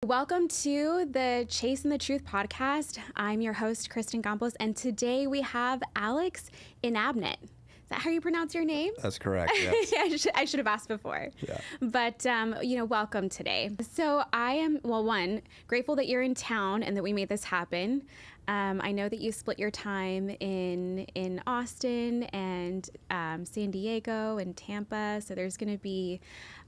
Welcome to the Chasing the Truth podcast. I'm your host, Kristen Campos, and today we have Alex Inabnet. Is that how you pronounce your name? That's correct, yes. I should have asked before. Yeah. But, welcome today. So I am, one, grateful that you're in town and that we made this happen. I know that you split your time in Austin and San Diego and Tampa. So there's going to be,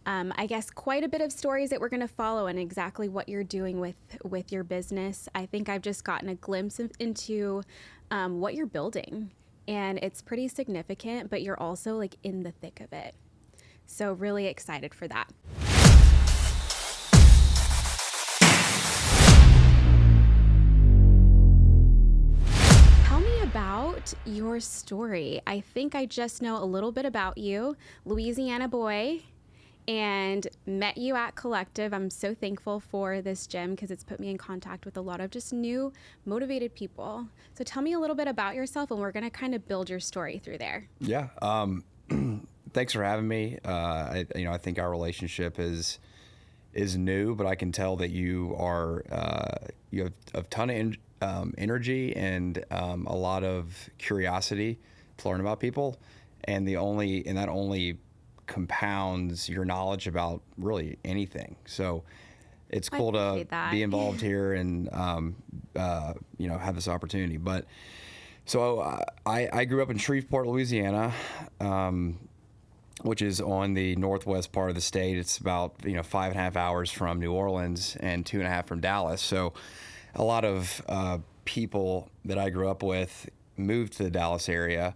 I guess, quite a bit of stories that we're going to follow and exactly what you're doing with your business. I think I've just gotten a glimpse into what you're building. And it's pretty significant, but you're also like in the thick of it. So really excited for that. Tell me about your story. I think I just know a little bit about you, Louisiana boy, and met you at Collective. I'm so thankful for this gym because it's put me in contact with a lot of just new, motivated people. So tell me a little bit about yourself, and we're going to kind of build your story through there. Yeah. Thanks for having me. I think our relationship is new, but I can tell that you have a ton of energy and a lot of curiosity to learn about people, and that only compounds your knowledge about really anything. So it's cool to be involved here and have this opportunity. But so I grew up in Shreveport, Louisiana, which is on the northwest part of the state. It's about 5.5 hours from New Orleans and 2.5 from Dallas. So a lot of people that I grew up with moved to the Dallas area.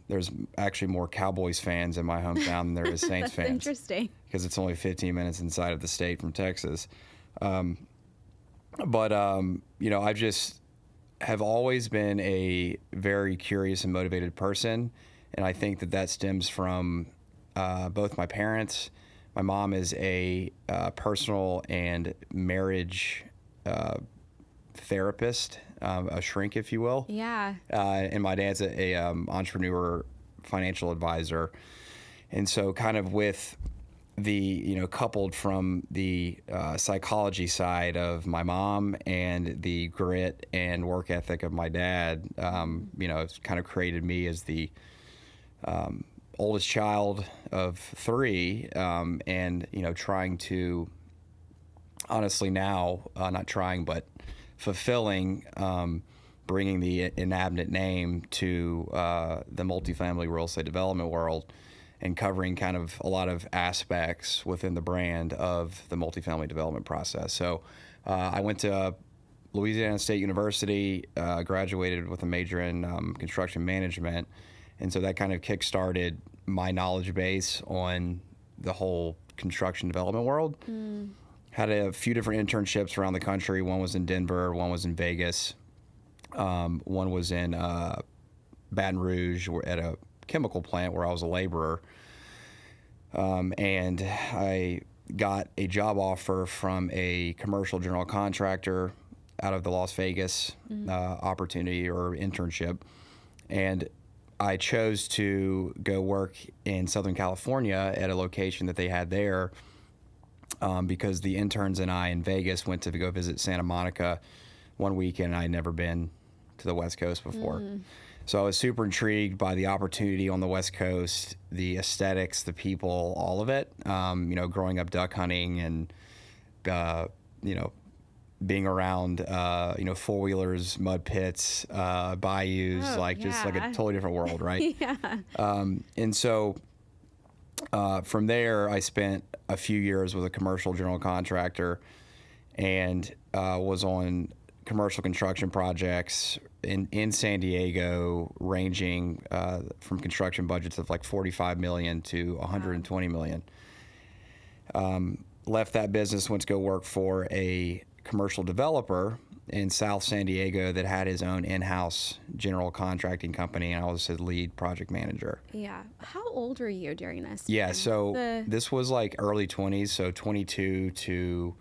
There's actually more Cowboys fans in my hometown than there is Saints fans. Interesting. Because it's only 15 minutes inside of the state from Texas. I just have always been a very curious and motivated person. And I think that stems from both my parents. My mom is a personal and marriage therapist, a shrink, if you will. Yeah. And my dad's a entrepreneur, financial advisor. And so kind of with the, coupled from the psychology side of my mom and the grit and work ethic of my dad, it's kind of created me as the oldest child of three, and, trying to, honestly now, not trying, but fulfilling, bringing the Inabnet name to the multifamily real estate development world and covering kind of a lot of aspects within the brand of the multifamily development process. So I went to Louisiana State University, graduated with a major in construction management. And so that kind of kickstarted my knowledge base on the whole construction development world. Had a few different internships around the country. One was in Denver, one was in Vegas, one was in Baton Rouge at a chemical plant where I was a laborer. And I got a job offer from a commercial general contractor out of the Las Vegas opportunity or internship. And I chose to go work in Southern California at a location that they had there. Because the interns and I in Vegas went to go visit Santa Monica one weekend, and I'd never been to the West Coast before. So I was super intrigued by the opportunity on the West Coast, the aesthetics, the people, all of it. Growing up duck hunting and, being around, four-wheelers, mud pits, bayous, just like a totally different world, right? Yeah. And so from there, I spent a few years with a commercial general contractor and was on commercial construction projects in San Diego, ranging from construction budgets of like $45 million to $120 million. Left that business, went to go work for a commercial developer in South San Diego that had his own in-house general contracting company, and I was his lead project manager. Yeah. How old were you during this? Yeah, so this was like early 20s, so 22 to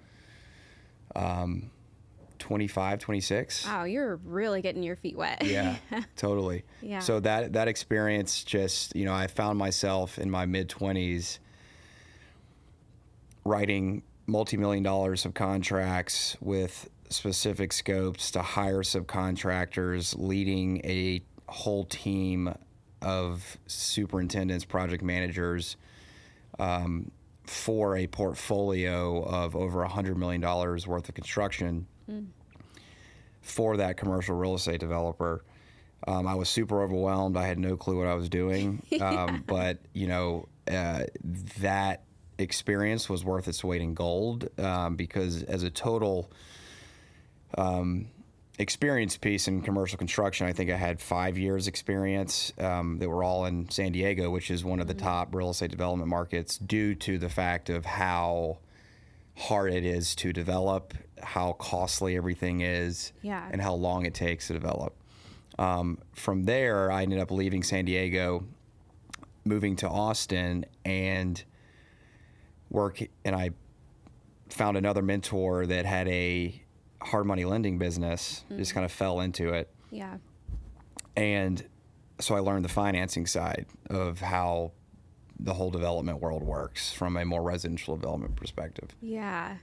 25, 26. Wow, you're really getting your feet wet. Yeah, totally. Yeah. So that experience just, I found myself in my mid-20s writing multi-million dollar subcontracts with specific scopes to hire subcontractors, leading a whole team of superintendents, project managers, for a portfolio of over $100 million worth of construction for that commercial real estate developer. I was super overwhelmed. I had no clue what I was doing. But, that experience was worth its weight in gold, because as a total experience piece in commercial construction, I think I had 5 years experience that were all in San Diego, which is one of the top real estate development markets due to the fact of how hard it is to develop, how costly everything is, and how long it takes to develop. From there, I ended up leaving San Diego, moving to Austin, and I found another mentor that had a hard money lending business, just kind of fell into it. Yeah. And so I learned the financing side of how the whole development world works from a more residential development perspective. Yeah.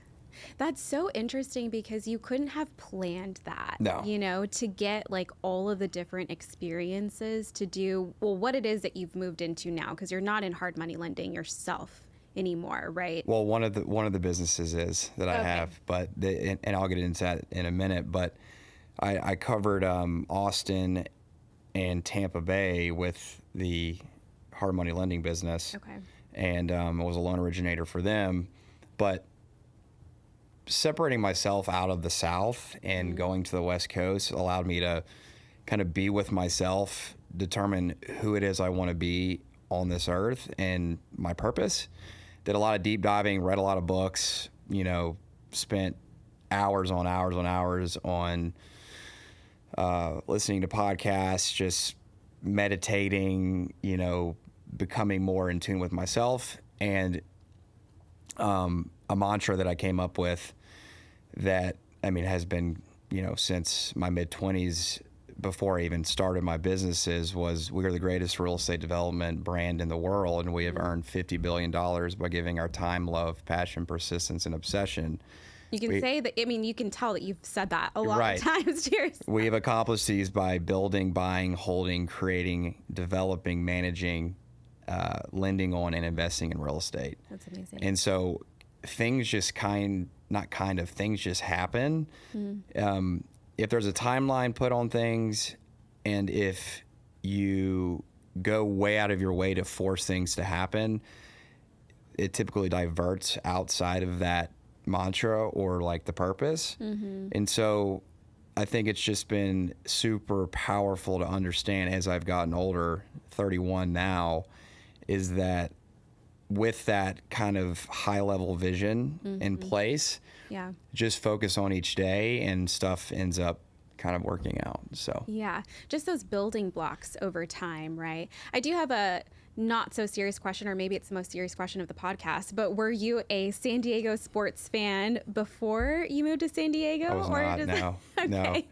That's so interesting because you couldn't have planned that, No. To get like all of the different experiences to do, well, what it is that you've moved into now, because you're not in hard money lending yourself anymore, right? Well, one of the businesses is that I have, but and I'll get into that in a minute. But I covered Austin and Tampa Bay with the hard money lending business, and I was a loan originator for them. But separating myself out of the South and going to the West Coast allowed me to kind of be with myself, determine who it is I want to be on this earth and my purpose. Did a lot of deep diving, read a lot of books, spent hours on hours on hours on listening to podcasts, just meditating, becoming more in tune with myself. And a mantra that I came up with that, has been, since my mid-20s, before I even started my businesses, was we are the greatest real estate development brand in the world, and we have earned $50 billion by giving our time, love, passion, persistence, and obsession. You can say that, you can tell that you've said that a lot of times to yourself. We have accomplished these by building, buying, holding, creating, developing, managing, lending on, and investing in real estate. That's amazing. And so things just things just happen. If there's a timeline put on things, and if you go way out of your way to force things to happen, it typically diverts outside of that mantra or like the purpose. And so I think it's just been super powerful to understand as I've gotten older, 31 now, is that with that kind of high level vision in place, just focus on each day and stuff ends up kind of working out. So just those building blocks over time, right? I do have a not so serious question, or maybe it's the most serious question of the podcast, but were you a San Diego sports fan before you moved to San Diego? I was not, no.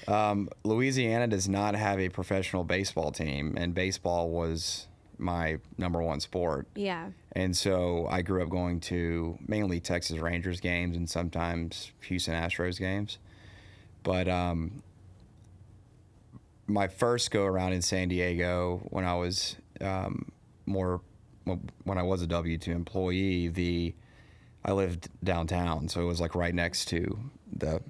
No. Louisiana does not have a professional baseball team, and baseball was my number one sport. Yeah. And so I grew up going to mainly Texas Rangers games and sometimes Houston Astros games. But my first go around in San Diego when I was when I was a W-2 employee, I lived downtown, so it was like right next to the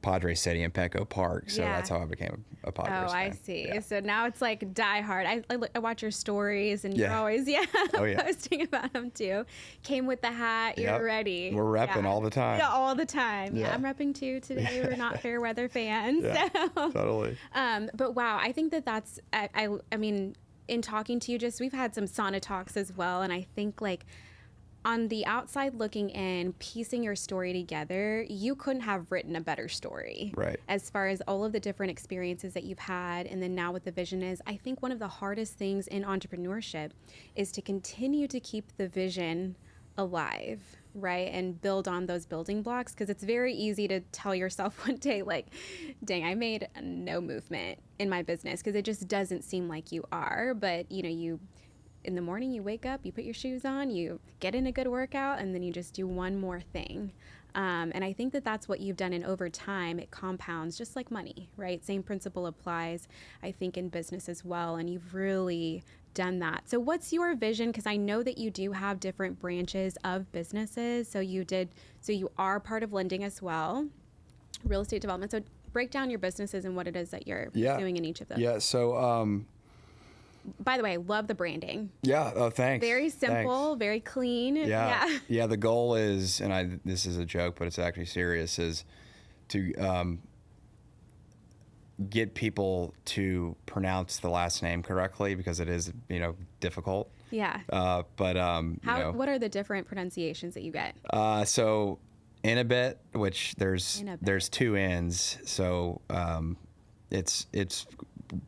Padres Stadium, Petco Park. So that's how I became a Padres fan. Oh, I see. Yeah. So now it's like die hard. I watch your stories, and you're always posting about them too. Came with the hat. You're ready. We're repping all the time. Yeah, all the time. Yeah, I'm repping too today. We're not fair weather fans. Yeah, so. Totally. But wow, I think that's. I mean, in talking to you, we've had some sauna talks as well, and I think like, on the outside looking in, piecing your story together, you couldn't have written a better story. Right. As far as all of the different experiences that you've had, and then now what the vision is, I think one of the hardest things in entrepreneurship is to continue to keep the vision alive, right? And build on those building blocks, because it's very easy to tell yourself one day, like, dang, I made no movement in my business, because it just doesn't seem like you are. But, you in the morning, you wake up, you put your shoes on, you get in a good workout, and then you just do one more thing. And I think that that's what you've done. And over time, it compounds just like money, right? Same principle applies, I think, in business as well. And you've really done that. So what's your vision? Because I know that you do have different branches of businesses. So you are part of lending as well, real estate development. So break down your businesses and what it is that you're doing in each of them. Yeah. So, by the way, I love the branding. yeah. Oh, thanks. Very simple, Thanks. very clean. Yeah. Yeah. The goal is, and this is a joke, but it's actually serious, is to get people to pronounce the last name correctly, because it is, difficult. Yeah. What are the different pronunciations that you get? So Inabnet, which there's two N's, so it's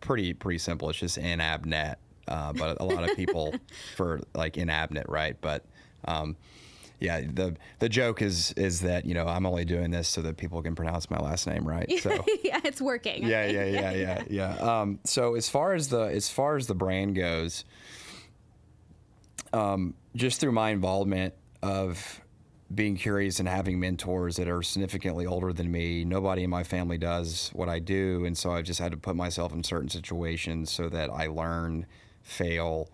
pretty simple. It's just Inabnet, but a lot of people for like Inabnet, right? But yeah, the joke is that I'm only doing this so that people can pronounce my last name right. So yeah, it's working. Yeah. So as far as the brand goes, just through my involvement of being curious and having mentors that are significantly older than me, nobody in my family does what I do, and so I just had to put myself in certain situations so that I learn, fail,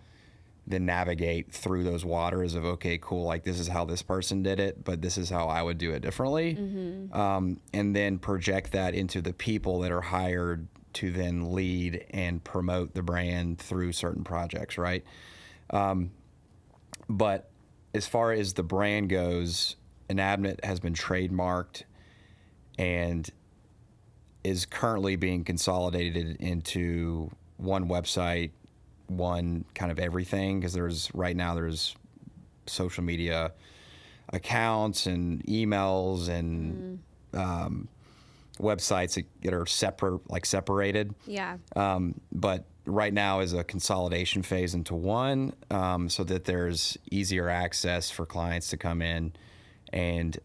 then navigate through those waters of, okay, cool, like this is how this person did it, but this is how I would do it differently. Mm-hmm. And then project that into the people that are hired to then lead and promote the brand through certain projects, right? But as far as the brand goes, Inabnet has been trademarked and is currently being consolidated into one website, one kind of everything, because there's social media accounts and emails and websites that are separated. Yeah. But right now is a consolidation phase into one, so that there's easier access for clients to come in and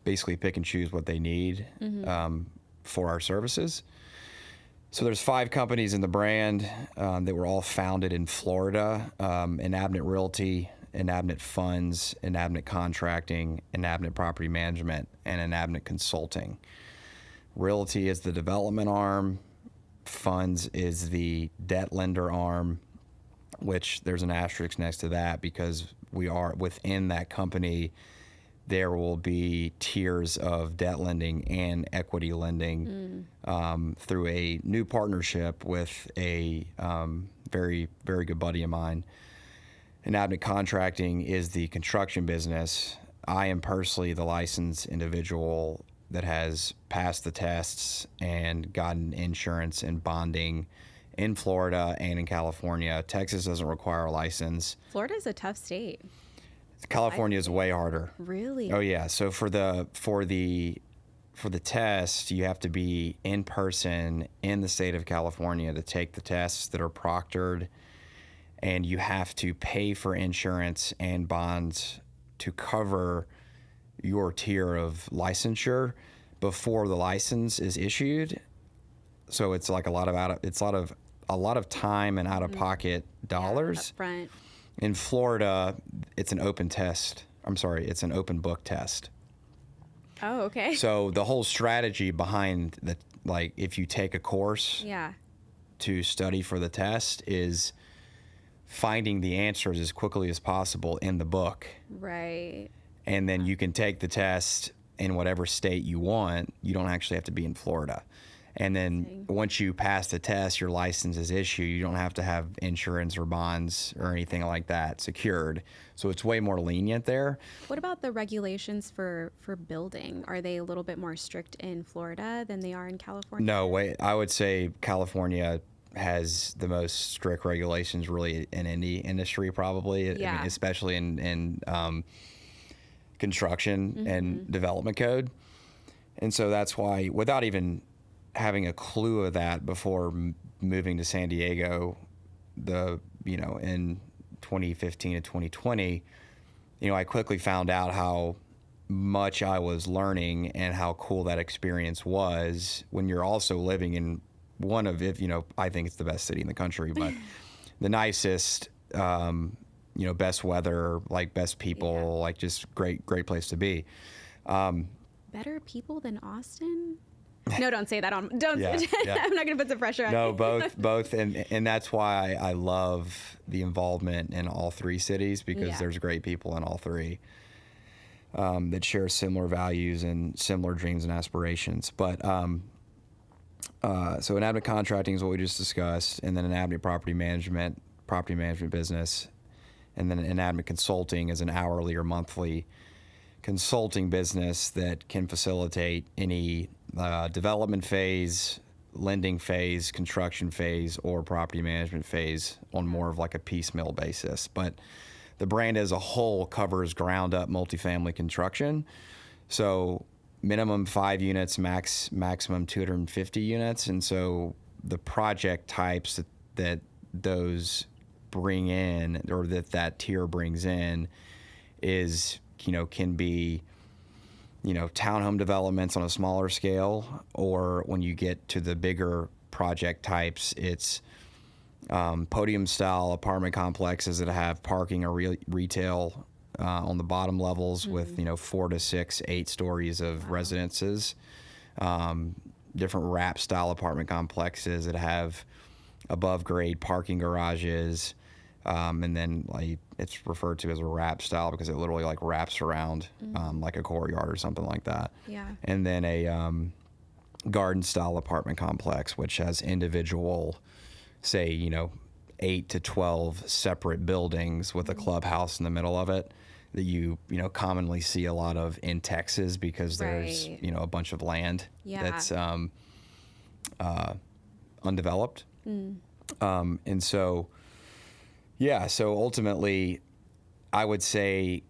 basically pick and choose what they need for our services. So there's 5 companies in the brand that were all founded in Florida: Inabnet Realty, Inabnet Funds, Inabnet Contracting, Inabnet Property Management, and Inabnet Consulting. Realty is the development arm. Funds is the debt lender arm, which there's an asterisk next to that because we are within that company. There will be tiers of debt lending and equity lending through a new partnership with a very, very good buddy of mine. Inabnet Contracting is the construction business. I am personally the licensed individual that has passed the tests and gotten insurance and bonding in Florida and in California. Texas doesn't require a license. Florida is a tough state. California is way harder. Really? Oh yeah. So for the test, you have to be in person in the state of California to take the tests that are proctored, and you have to pay for insurance and bonds to cover your tier of licensure before the license is issued. So it's like a lot of time and out of pocket dollars. Yeah, upfront. In Florida, it's an open test. It's an open book test. Oh, okay. So the whole strategy behind if you take a course to study for the test is finding the answers as quickly as possible in the book. Right. And then you can take the test in whatever state you want. You don't actually have to be in Florida. And then once you pass the test, your license is issued. You don't have to have insurance or bonds or anything like that secured. So it's way more lenient there. What about the regulations for building? Are they a little bit more strict in Florida than they are in California? No, I would say California has the most strict regulations really in any industry probably. Yeah. I mean, especially in construction and development code. And so that's why, without even having a clue of that before moving to San Diego, in 2015 and 2020, I quickly found out how much I was learning and how cool that experience was when you're also living in one of, I think it's the best city in the country, but the nicest best weather, like best people, like just great place to be. Better people than Austin? No, don't say that don't. Yeah. I'm not going to put some pressure on No, you. both. And that's why I love the involvement in all three cities, because there's great people in all three that share similar values and similar dreams and aspirations. But so Inabnet Contracting is what we just discussed, and then Inabnet property management business, and then Inabnet Consulting is an hourly or monthly consulting business that can facilitate any development phase, lending phase, construction phase, or property management phase on more of like a piecemeal basis. But the brand as a whole covers ground up multifamily construction. So minimum 5 units, maximum 250 units. And so the project types that those bring in, or that tier brings in, is, can be, townhome developments on a smaller scale, or when you get to the bigger project types, it's podium style apartment complexes that have parking or retail on the bottom levels with 4 to 6, 8 stories of residences. Different wrap style apartment complexes that have above grade parking garages, and then like it's referred to as a wrap style because it literally like wraps around like a courtyard or something like that. Yeah. And then a garden style apartment complex, which has individual, say 8 to 12 separate buildings with a clubhouse in the middle of it, that you commonly see a lot of in Texas, because there's a bunch of land that's undeveloped. And so so ultimately I would say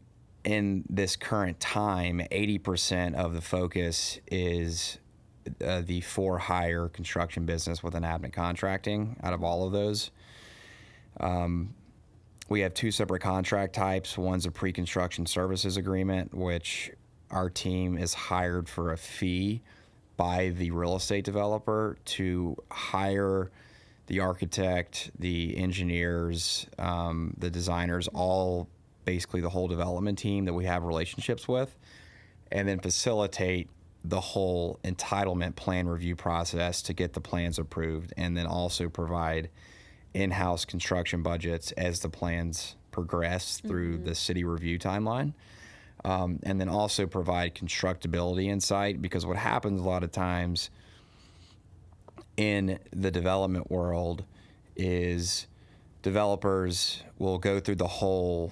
in this current time 80% of the focus is the for hire construction business with Inabnet Contracting. Out of all of those, we have 2 separate contract types. One's a pre-construction services agreement, which our team is hired for a fee by the real estate developer to hire the architect, the engineers, the designers, all basically the whole development team that we have relationships with, and then facilitate the whole entitlement plan review process to get the plans approved, and then also provide in-house construction budgets as the plans progress through the city review timeline. And then also provide constructability insight, because what happens a lot of times in the development world is developers will go through the whole,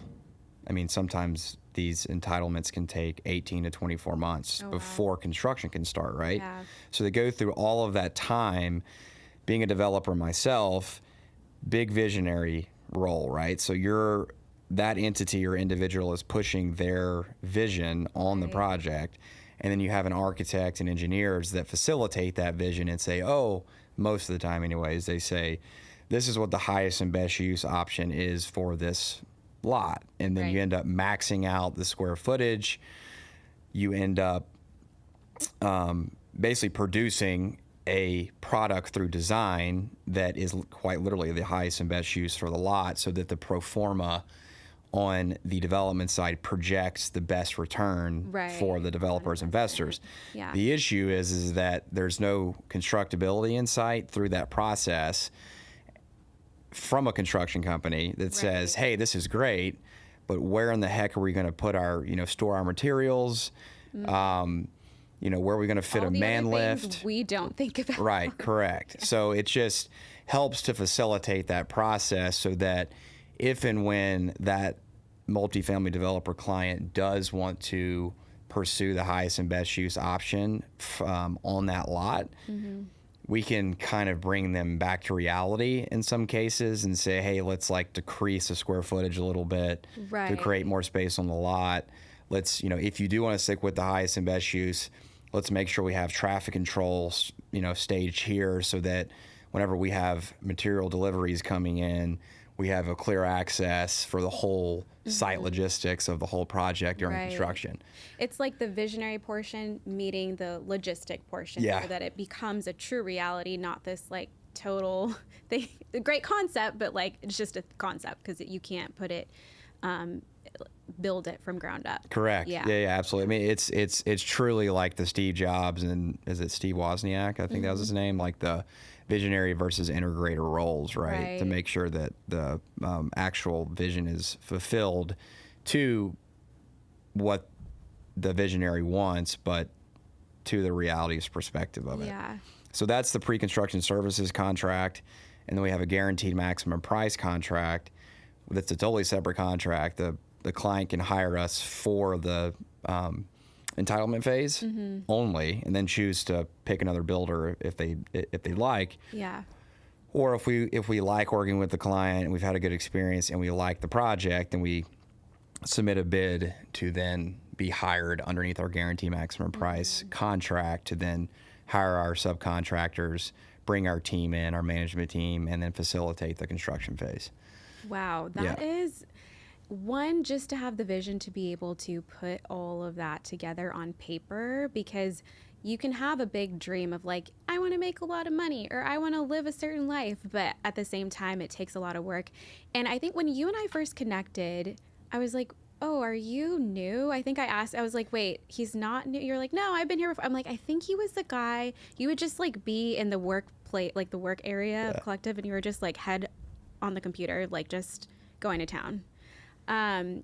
sometimes these entitlements can take 18 to 24 months before construction can start, right? Yeah. So they go through all of that time. Being a developer myself, big visionary role, right? So that entity or individual is pushing their vision on the project, and then you have an architect and engineers that facilitate that vision and say, most of the time anyways, they say, this is what the highest and best use option is for this lot. And then you end up maxing out the square footage. You end up basically producing a product through design that is quite literally the highest and best use for the lot, so that the pro forma on the development side projects the best return for the developers, investors. Yeah. The issue is that there's no constructability insight through that process from a construction company that says, hey, this is great, but where in the heck are we going to put our, store our materials? Where are we going to fit a man lift? We don't think about. Right, correct. So it just helps to facilitate that process, so that if and when that multifamily developer client does want to pursue the highest and best use option on that lot, we can kind of bring them back to reality in some cases and say, hey, let's like decrease the square footage a little bit to create more space on the lot. Let's, if you do want to stick with the highest and best use, let's make sure we have traffic control, staged here, so that whenever we have material deliveries coming in, we have a clear access for the whole site logistics of the whole project during construction. It's like the visionary portion meeting the logistic portion, so that it becomes a true reality, not this like total they a great concept, but like it's just a concept because you can't put it build it from ground up. Correct. Yeah. Yeah, absolutely. I mean, it's truly like the Steve Jobs and is it Steve Wozniak? I think that was his name. Like the visionary versus integrator roles, right? To make sure that the actual vision is fulfilled to what the visionary wants, but to the reality's perspective of it. Yeah. So that's the pre-construction services contract, and then we have a guaranteed maximum price contract. That's a totally separate contract. The client can hire us for the entitlement phase only, and then choose to pick another builder if they like. Yeah. Or if we like working with the client and we've had a good experience and we like the project, then we submit a bid to then be hired underneath our guarantee maximum price contract to then hire our subcontractors, bring our team in, our management team, and then facilitate the construction phase. Wow, that is one, just to have the vision to be able to put all of that together on paper, because you can have a big dream of like, I want to make a lot of money or I want to live a certain life, but at the same time, it takes a lot of work. And I think when you and I first connected, I was like, oh, are you new? I think I asked, I was like, wait, he's not new. You're like, no, I've been here before. I'm like, I think he was the guy, you would just like be in the workplace, like the work area of Collective, and you were just like head on the computer, like just going to town.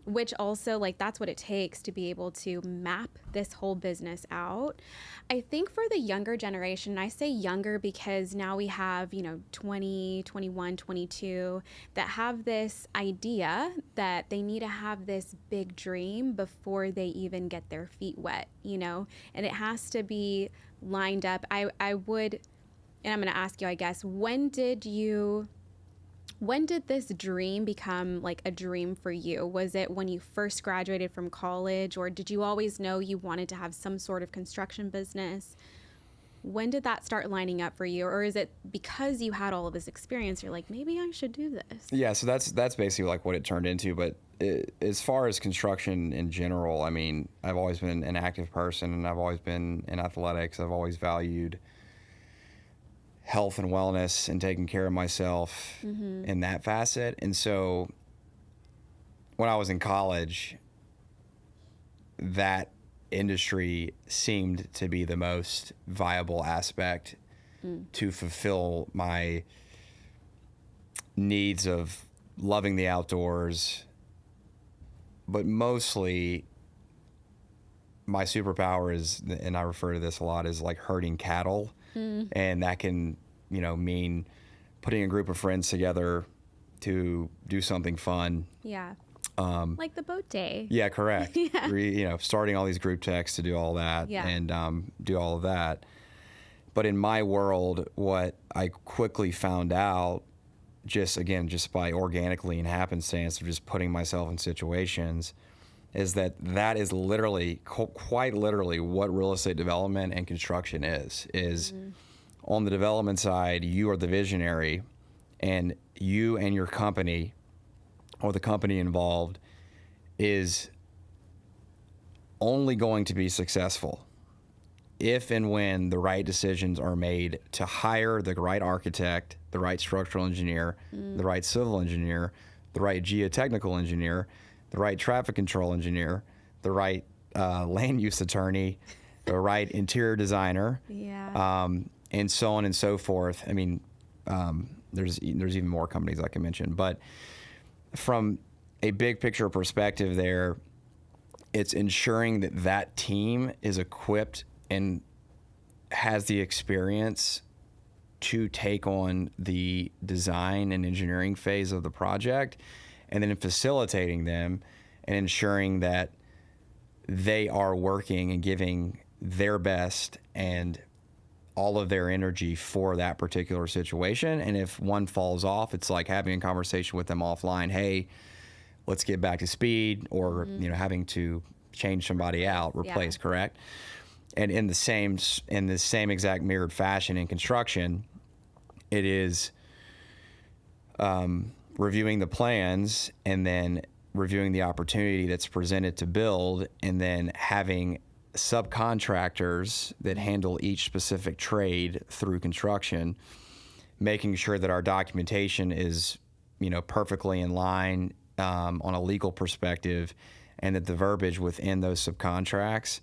Which also, like, that's what it takes to be able to map this whole business out. I think for the younger generation, and I say younger because now we have, 20, 21, 22 that have this idea that they need to have this big dream before they even get their feet wet, and it has to be lined up. I would, and I'm going to ask you, I guess, when did this dream become like a dream for you? Was it when you first graduated from college, or did you always know you wanted to have some sort of construction business? When did that start lining up for you? Or is it because you had all of this experience, you're like, maybe I should do this? Yeah, so that's basically like what it turned into. But as far as construction in general, I mean, I've always been an active person, and I've always been in athletics. I've always valued health and wellness and taking care of myself in that facet. And so when I was in college, that industry seemed to be the most viable aspect to fulfill my needs of loving the outdoors, but mostly my superpower is, and I refer to this a lot, is like herding cattle. And that can, mean putting a group of friends together to do something fun. Yeah. Like the boat day. Yeah, correct. Yeah. Starting all these group texts to do all that and do all of that. But in my world, what I quickly found out, just by organically and happenstance of just putting myself in situations, is that is literally, quite literally, what real estate development and construction is. On the development side, you are the visionary, and you and your company, or the company involved, is only going to be successful if and when the right decisions are made to hire the right architect, the right structural engineer, the right civil engineer, the right geotechnical engineer, the right traffic control engineer, the right land use attorney, the right interior designer, and so on and so forth. I mean, there's even more companies I can mention, but from a big picture perspective there, it's ensuring that team is equipped and has the experience to take on the design and engineering phase of the project, and then facilitating them and ensuring that they are working and giving their best and all of their energy for that particular situation. And if one falls off, it's like having a conversation with them offline. Hey, let's get back to speed, or having to change somebody out, replace. Correct. And in the same exact mirrored fashion in construction, it is reviewing the plans and then reviewing the opportunity that's presented to build, and then having subcontractors that handle each specific trade through construction making sure that our documentation is, perfectly in line on a legal perspective, and that the verbiage within those subcontracts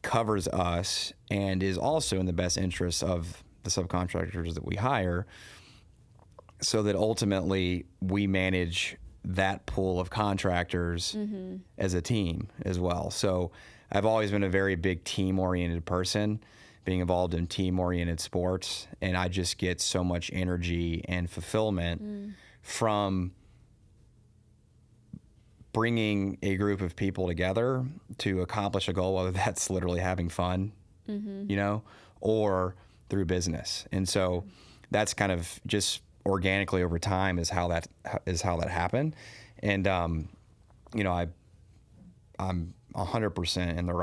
covers us and is also in the best interest of the subcontractors that we hire, so that ultimately we manage that pool of contractors as a team as well. So I've always been a very big team-oriented person, being involved in team-oriented sports, and I just get so much energy and fulfillment from bringing a group of people together to accomplish a goal, whether that's literally having fun, or through business. And so that's kind of just organically over time is how that happened. And, I'm 100% in the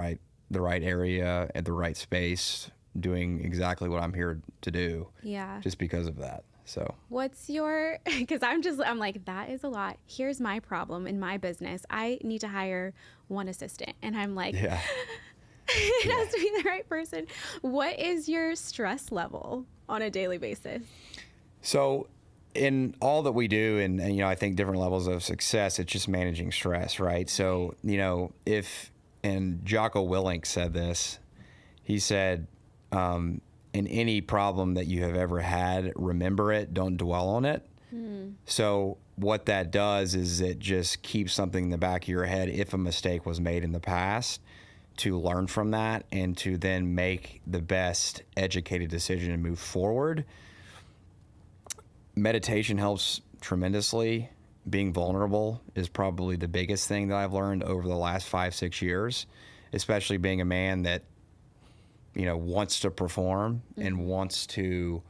right area at the right space, doing exactly what I'm here to do. Yeah. Just because of that. So what's because I'm like, that is a lot. Here's my problem in my business. I need to hire one assistant. And I'm like, yeah. it has to be the right person. What is your stress level on a daily basis? So in all that we do, and I think different levels of success, it's just managing stress, right? So, and Jocko Willink said this, he said, in any problem that you have ever had, remember it, don't dwell on it. So what that does is it just keeps something in the back of your head if a mistake was made in the past, to learn from that and to then make the best educated decision and move forward. Meditation helps tremendously. Being vulnerable is probably the biggest thing that I've learned over the last 5-6 years, especially being a man that, wants to perform and wants to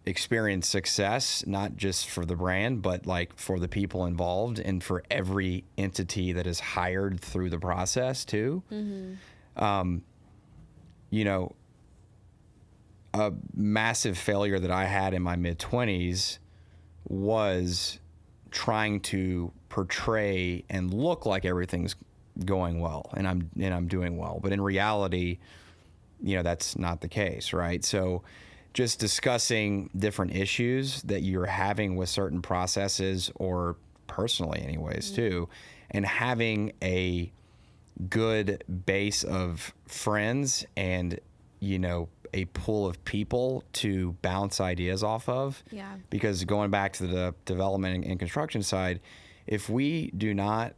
experience success, not just for the brand, but like for the people involved and for every entity that is hired through the process too. A massive failure that I had in my mid-20s was trying to portray and look like everything's going well and I'm doing well, but in reality, that's not the case, right? So just discussing different issues that you're having with certain processes, or personally anyways too, and having a good base of friends and, a pool of people to bounce ideas off of. Yeah. Because going back to the development and construction side, if we are not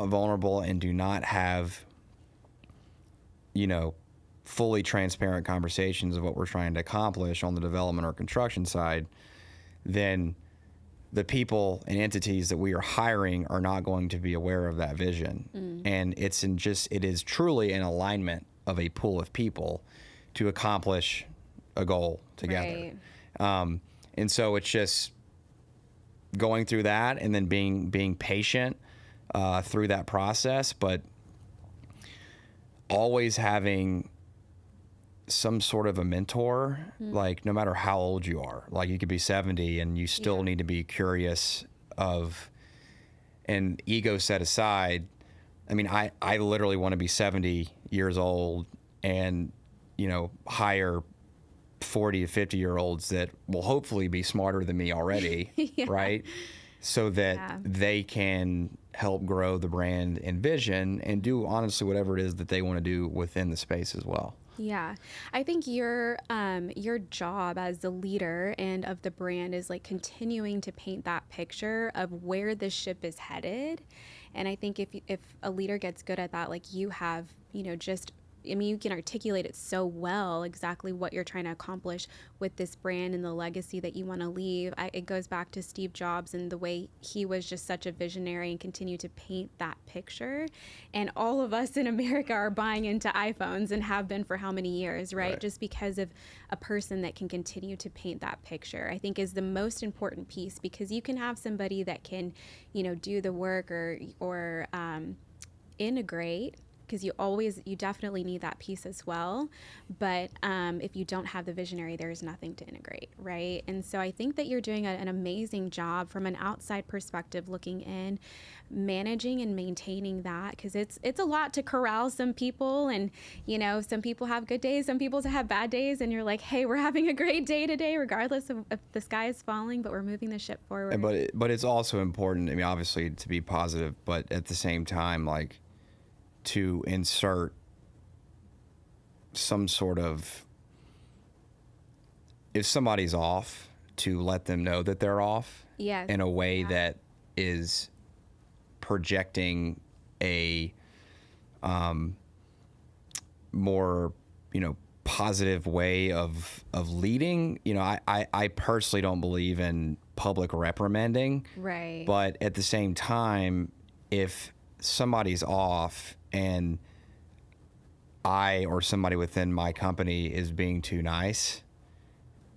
vulnerable and do not have, fully transparent conversations of what we're trying to accomplish on the development or construction side, then the people and entities that we are hiring are not going to be aware of that vision. And it is truly an alignment of a pool of people to accomplish a goal together. Right. And so it's just going through that and then being patient through that process, but always having some sort of a mentor, like no matter how old you are, like you could be 70 and you still need to be curious of, and ego set aside. I mean, I literally want to be 70 years old and, hire 40 to 50-year-olds that will hopefully be smarter than me already, right? So that they can help grow the brand and vision and do honestly whatever it is that they want to do within the space as well. Yeah. I think your job as the leader and of the brand is like continuing to paint that picture of where the ship is headed. And I think if a leader gets good at that, like you have, you can articulate it so well, exactly what you're trying to accomplish with this brand and the legacy that you want to leave. It goes back to Steve Jobs and the way he was just such a visionary and continued to paint that picture. And all of us in America are buying into iPhones and have been for how many years, right? Just because of a person that can continue to paint that picture, I think is the most important piece, because you can have somebody that can, do the work or integrate because you definitely need that piece as well. But if you don't have the visionary, there is nothing to integrate, right? And so I think that you're doing an amazing job from an outside perspective, looking in, managing and maintaining that, because it's a lot to corral some people. And some people have good days, some people have bad days, and you're like, hey, we're having a great day today regardless of if the sky is falling, but we're moving the ship forward. But it's also important, I mean, obviously, to be positive, but at the same time, like, to insert some sort of, if somebody's off, to let them know that they're off. Yes. In a way that is projecting a more, positive way of leading. I personally don't believe in public reprimanding. Right. But at the same time, if somebody's off and I or somebody within my company is being too nice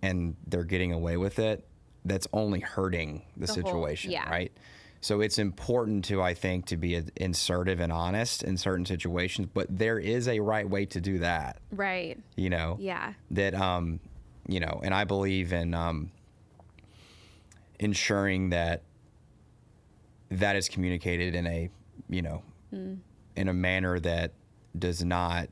and they're getting away with it, that's only hurting the situation, right? So it's important to, I think, to be assertive and honest in certain situations, but there is a right way to do that. Right. Yeah. That, and I believe in ensuring that is communicated in a, in a manner that does not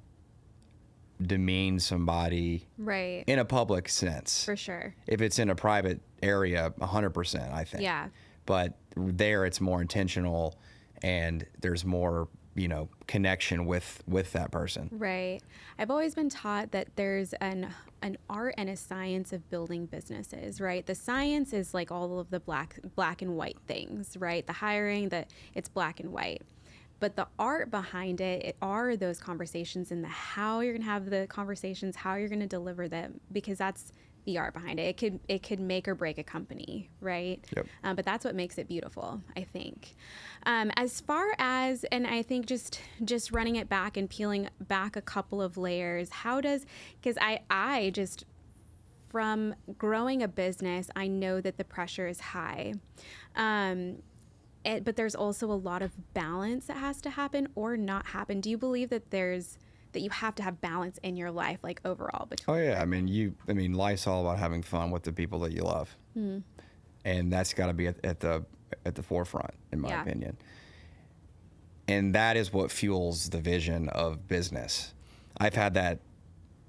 demean somebody, right, in a public sense. For sure. If it's in a private area, 100%, I think. Yeah. But there, it's more intentional, and there's more, connection with that person. Right. I've always been taught that there's an art and a science of building businesses, right? The science is like all of the black and white things, right? The hiring, it's black and white. But the art behind it are those conversations, and how you're going to have the conversations, how you're going to deliver them, because that's the art behind it. It could make or break a company, right? Yep. But that's what makes it beautiful, I think. As far as, and I think just running it back and peeling back a couple of layers, because I just, from growing a business, I know that the pressure is high. But there's also a lot of balance that has to happen or not happen. Do you believe that you have to have balance in your life, like overall? Oh yeah, I mean, life's all about having fun with the people that you love, and that's got to be at the forefront, in my opinion. And that is what fuels the vision of business. I've had that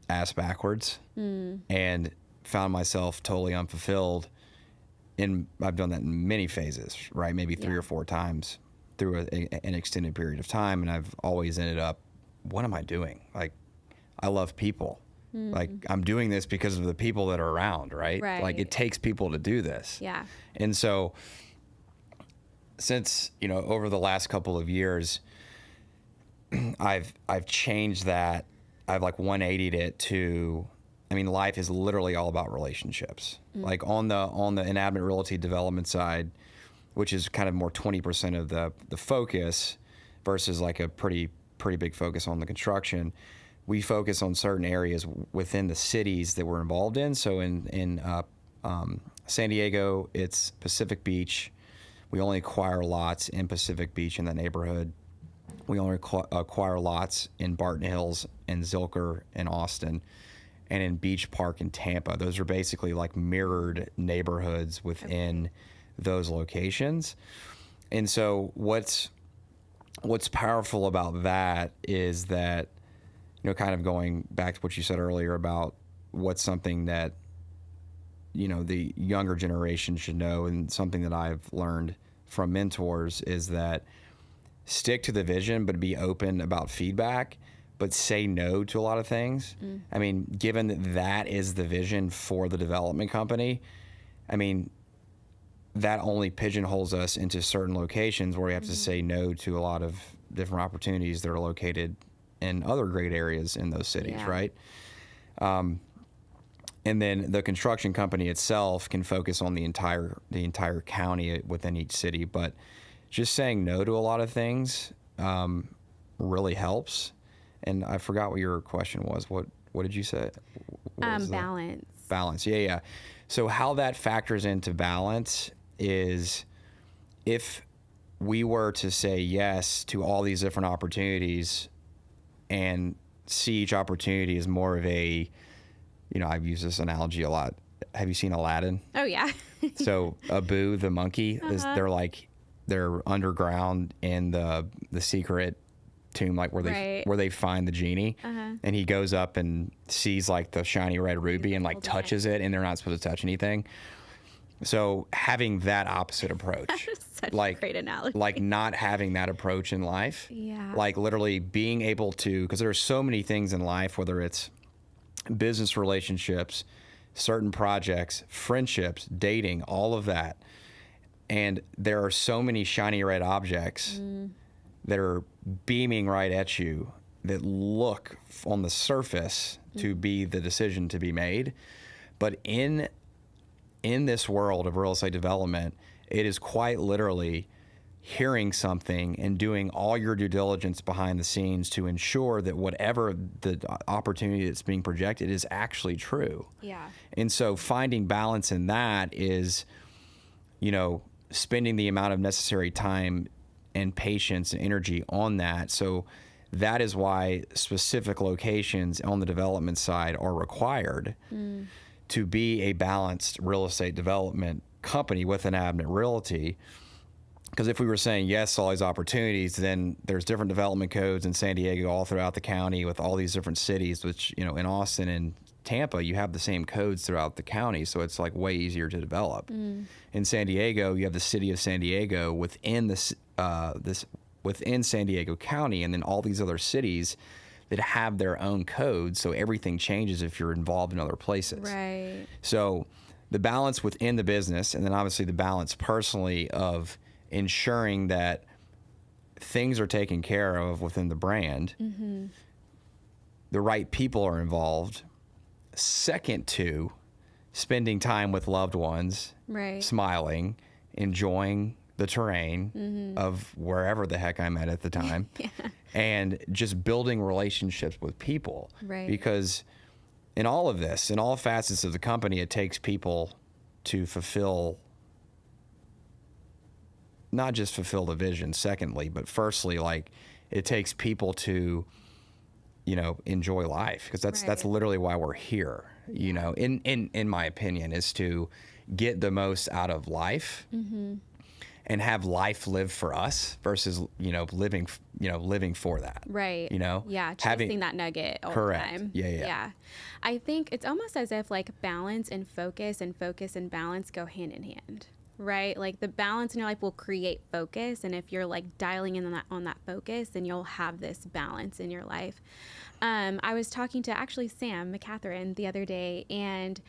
ass backwards, and found myself totally unfulfilled. I've done that in many phases, right? Maybe 3 or 4 times through an extended period of time. And I've always ended up, what am I doing? Like, I love people. Like, I'm doing this because of the people that are around, right? Like, it takes people to do this. Yeah. And so since, over the last couple of years, I've changed that. I've 180'd it to, life is literally all about relationships. Like on the Inabnet Realty development side, which is kind of more 20% of the focus versus like a pretty big focus on the construction. We focus on certain areas within the cities that we're involved in. So in San Diego, it's Pacific Beach. We only acquire lots in Pacific Beach in that neighborhood. We only acquire lots in Barton Hills and Zilker and Austin, and in Beach Park in Tampa. Those are basically like mirrored neighborhoods within those locations. And so what's powerful about that is that, kind of going back to what you said earlier about what's something that, the younger generation should know, and something that I've learned from mentors, is that stick to the vision, but be open about feedback, but say no to a lot of things. Given that is the vision for the development company, that only pigeonholes us into certain locations where we have to say no to a lot of different opportunities that are located in other great areas in those cities, right? And then the construction company itself can focus on the entire county within each city, but just saying no to a lot of things really helps. And I forgot what your question was. What did you say? Balance. Balance. Yeah. So how that factors into balance is, if we were to say yes to all these different opportunities, and see each opportunity as more of a, I've used this analogy a lot. Have you seen Aladdin? Oh, yeah. So Abu, the monkey, they're underground in the secret tomb, like where they find the genie, and he goes up and sees like the shiny red ruby and like touches it, and they're not supposed to touch anything. So having that opposite approach, Such like a great analogy. like not having that approach in life, like literally being able to, because there are so many things in life, whether it's business relationships, certain projects, friendships, dating, all of that. And there are so many shiny red objects that are beaming right at you that look on the surface to be the decision to be made. But in this world of real estate development, it is quite literally hearing something and doing all your due diligence behind the scenes to ensure that whatever the opportunity that's being projected is actually true. Yeah. And so finding balance in that is, spending the amount of necessary time and patience and energy on that. So that is why specific locations on the development side are required to be a balanced real estate development company with Inabnet Realty. Because if we were saying yes to all these opportunities, then there's different development codes in San Diego all throughout the county with all these different cities, which, in Austin and Tampa, you have the same codes throughout the county, so it's like way easier to develop. In San Diego, you have the city of San Diego within within San Diego County, and then all these other cities that have their own codes, so everything changes if you're involved in other places. Right. So the balance within the business, and then obviously the balance personally of ensuring that things are taken care of within the brand, the right people are involved. Second to spending time with loved ones, smiling, enjoying the terrain of wherever the heck I'm at the time, and just building relationships with people. Right. Because in all of this, in all facets of the company, it takes people to not just fulfill the vision, secondly, but firstly, like it takes people to enjoy life, because that's literally why we're here. In my opinion, is to get the most out of life and have life live for us versus living for that. Right. Yeah, chasing that nugget all the time. Yeah. I think it's almost as if like balance and focus and balance go hand in hand. Right? Like the balance in your life will create focus. And if you're like dialing in on that focus, then you'll have this balance in your life. I was talking to actually Sam McCatherine the other day and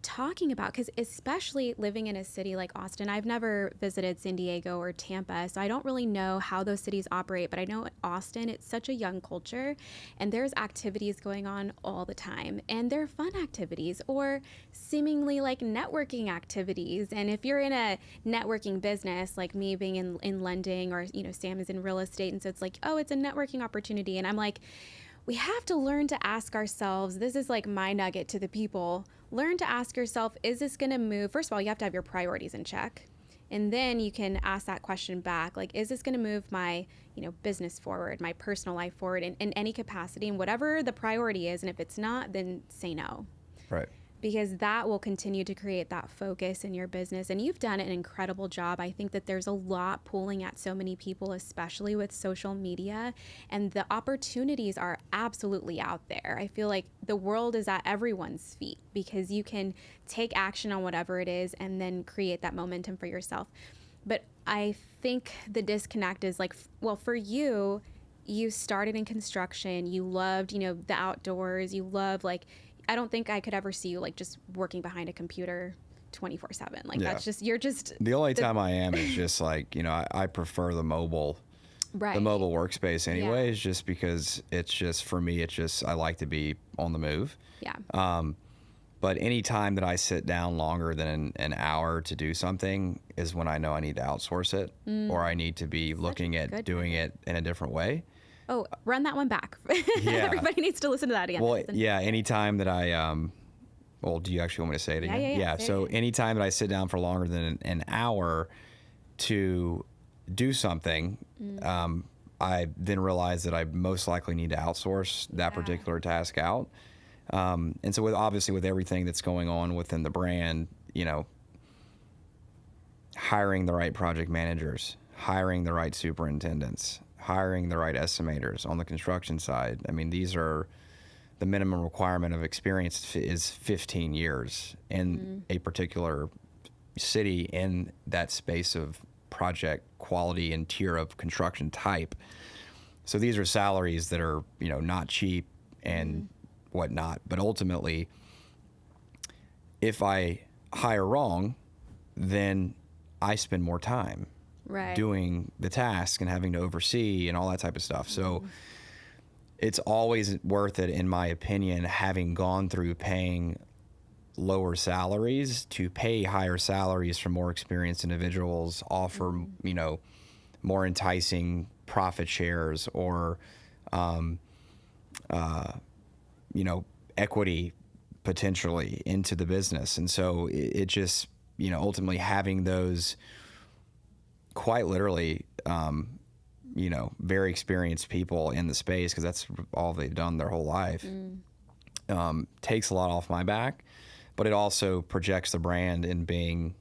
talking about, because especially living in a city like Austin, I've never visited San Diego or Tampa, so I don't really know how those cities operate, but I know Austin, it's such a young culture and there's activities going on all the time, and they're fun activities or seemingly like networking activities. And if you're in a networking business, like me being in lending, or Sam is in real estate, and so it's like, oh, it's a networking opportunity, and I'm like, we have to learn to ask ourselves, this is like my nugget to the people, learn to ask yourself, is this going to move? First of all, you have to have your priorities in check. And then you can ask that question back, like, is this going to move my, business forward, my personal life forward in any capacity, and whatever the priority is. And if it's not, then say no. Right. Because that will continue to create that focus in your business. And you've done an incredible job. I think that there's a lot pulling at so many people, especially with social media. And the opportunities are absolutely out there. I feel like the world is at everyone's feet because you can take action on whatever it is and then create that momentum for yourself. But I think the disconnect is like, well, for you, you started in construction. You loved, the outdoors. You love I don't think I could ever see you like just working behind a computer 24/7. Like that's just, you're just. The only time I am is just like, I prefer the mobile workspace anyways, just because it's just, for me, it's just, I like to be on the move. Yeah. But any time that I sit down longer than an hour to do something is when I know I need to outsource it or I need to be looking at doing it in a different way. Oh, run that one back. Yeah. Everybody needs to listen to that again. Well, yeah, anytime that I, do you actually want me to say it again? Yeah. So anytime that I sit down for longer than an hour to do something, I then realized that I most likely need to outsource that particular task out. And so obviously with everything that's going on within the brand, hiring the right project managers, hiring the right superintendents, hiring the right estimators on the construction side. I mean, these are the minimum requirement of experience is 15 years in a particular city in that space of project quality and tier of construction type. So these are salaries that are, not cheap and whatnot. But ultimately, if I hire wrong, then I spend more time doing the task and having to oversee and all that type of stuff. So it's always worth it, in my opinion, having gone through paying lower salaries to pay higher salaries for more experienced individuals, offer, more enticing profit shares or, equity potentially into the business. And so it just, ultimately having those quite literally, very experienced people in the space, because that's all they've done their whole life, takes a lot off my back, but it also projects the brand in being,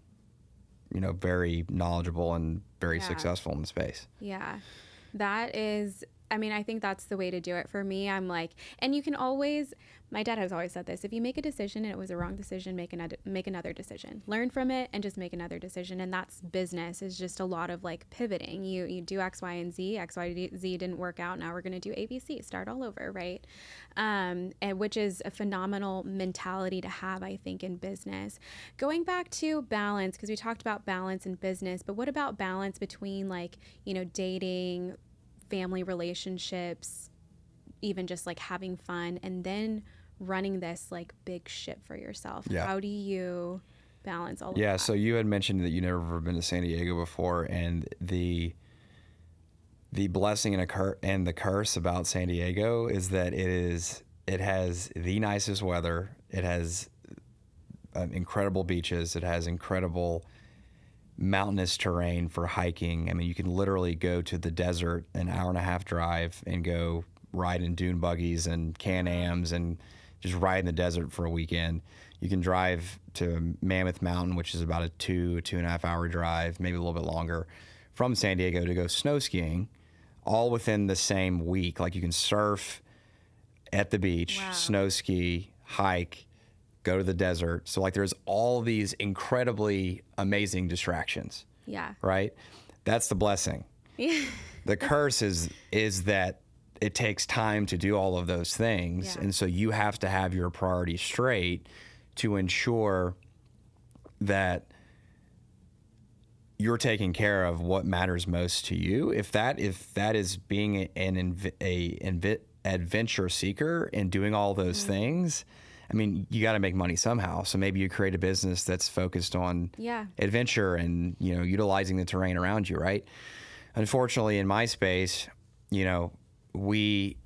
very knowledgeable and very successful in the space. Yeah. That is, I think that's the way to do it for me. I'm like, and you can always, my dad has always said this, if you make a decision and it was a wrong decision, make another decision. Learn from it and just make another decision. And that's business, is just a lot of like pivoting. You do X, Y, and Z. X, Y, Z didn't work out. Now we're going to do A, B, C, start all over, right? And which is a phenomenal mentality to have, I think, in business. Going back to balance, because we talked about balance in business, but what about balance between like, dating, family relationships, even just like having fun, and then running this like big ship for yourself? How do you balance all of that? So you had mentioned that you never been to San Diego before, and the blessing and the curse about San Diego is that it has the nicest weather. It has incredible beaches. It has incredible mountainous terrain for hiking. I mean, you can literally go to the desert, an hour and a half drive, and go ride in dune buggies and Can-Ams and just ride in the desert for a weekend. You can drive to Mammoth Mountain, which is about a 2.5 hour drive, maybe a little bit longer, from San Diego to go snow skiing, all within the same week. Like, you can surf at the beach, snow ski, hike, go to the desert. So like, there's all these incredibly amazing distractions. Yeah. Right? That's the blessing. The curse is that it takes time to do all of those things. And so you have to have your priorities straight to ensure that you're taking care of what matters most to you. If that is being an adventure seeker and doing all those things, I mean, you got to make money somehow. So maybe you create a business that's focused on adventure and, utilizing the terrain around you, right? Unfortunately, in my space, we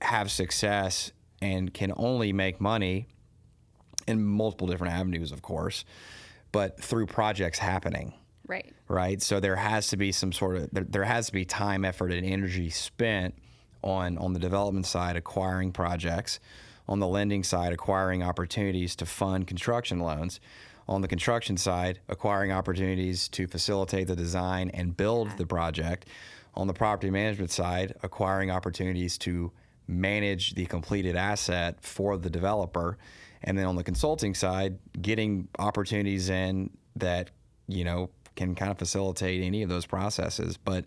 have success and can only make money in multiple different avenues, of course, but through projects happening. Right. So there has to be there has to be time, effort, and energy spent on the development side, acquiring projects. On the lending side, acquiring opportunities to fund construction loans. On the construction side, acquiring opportunities to facilitate the design and build the project. On the property management side, acquiring opportunities to manage the completed asset for the developer. And then on the consulting side, getting opportunities in that, can kind of facilitate any of those processes. But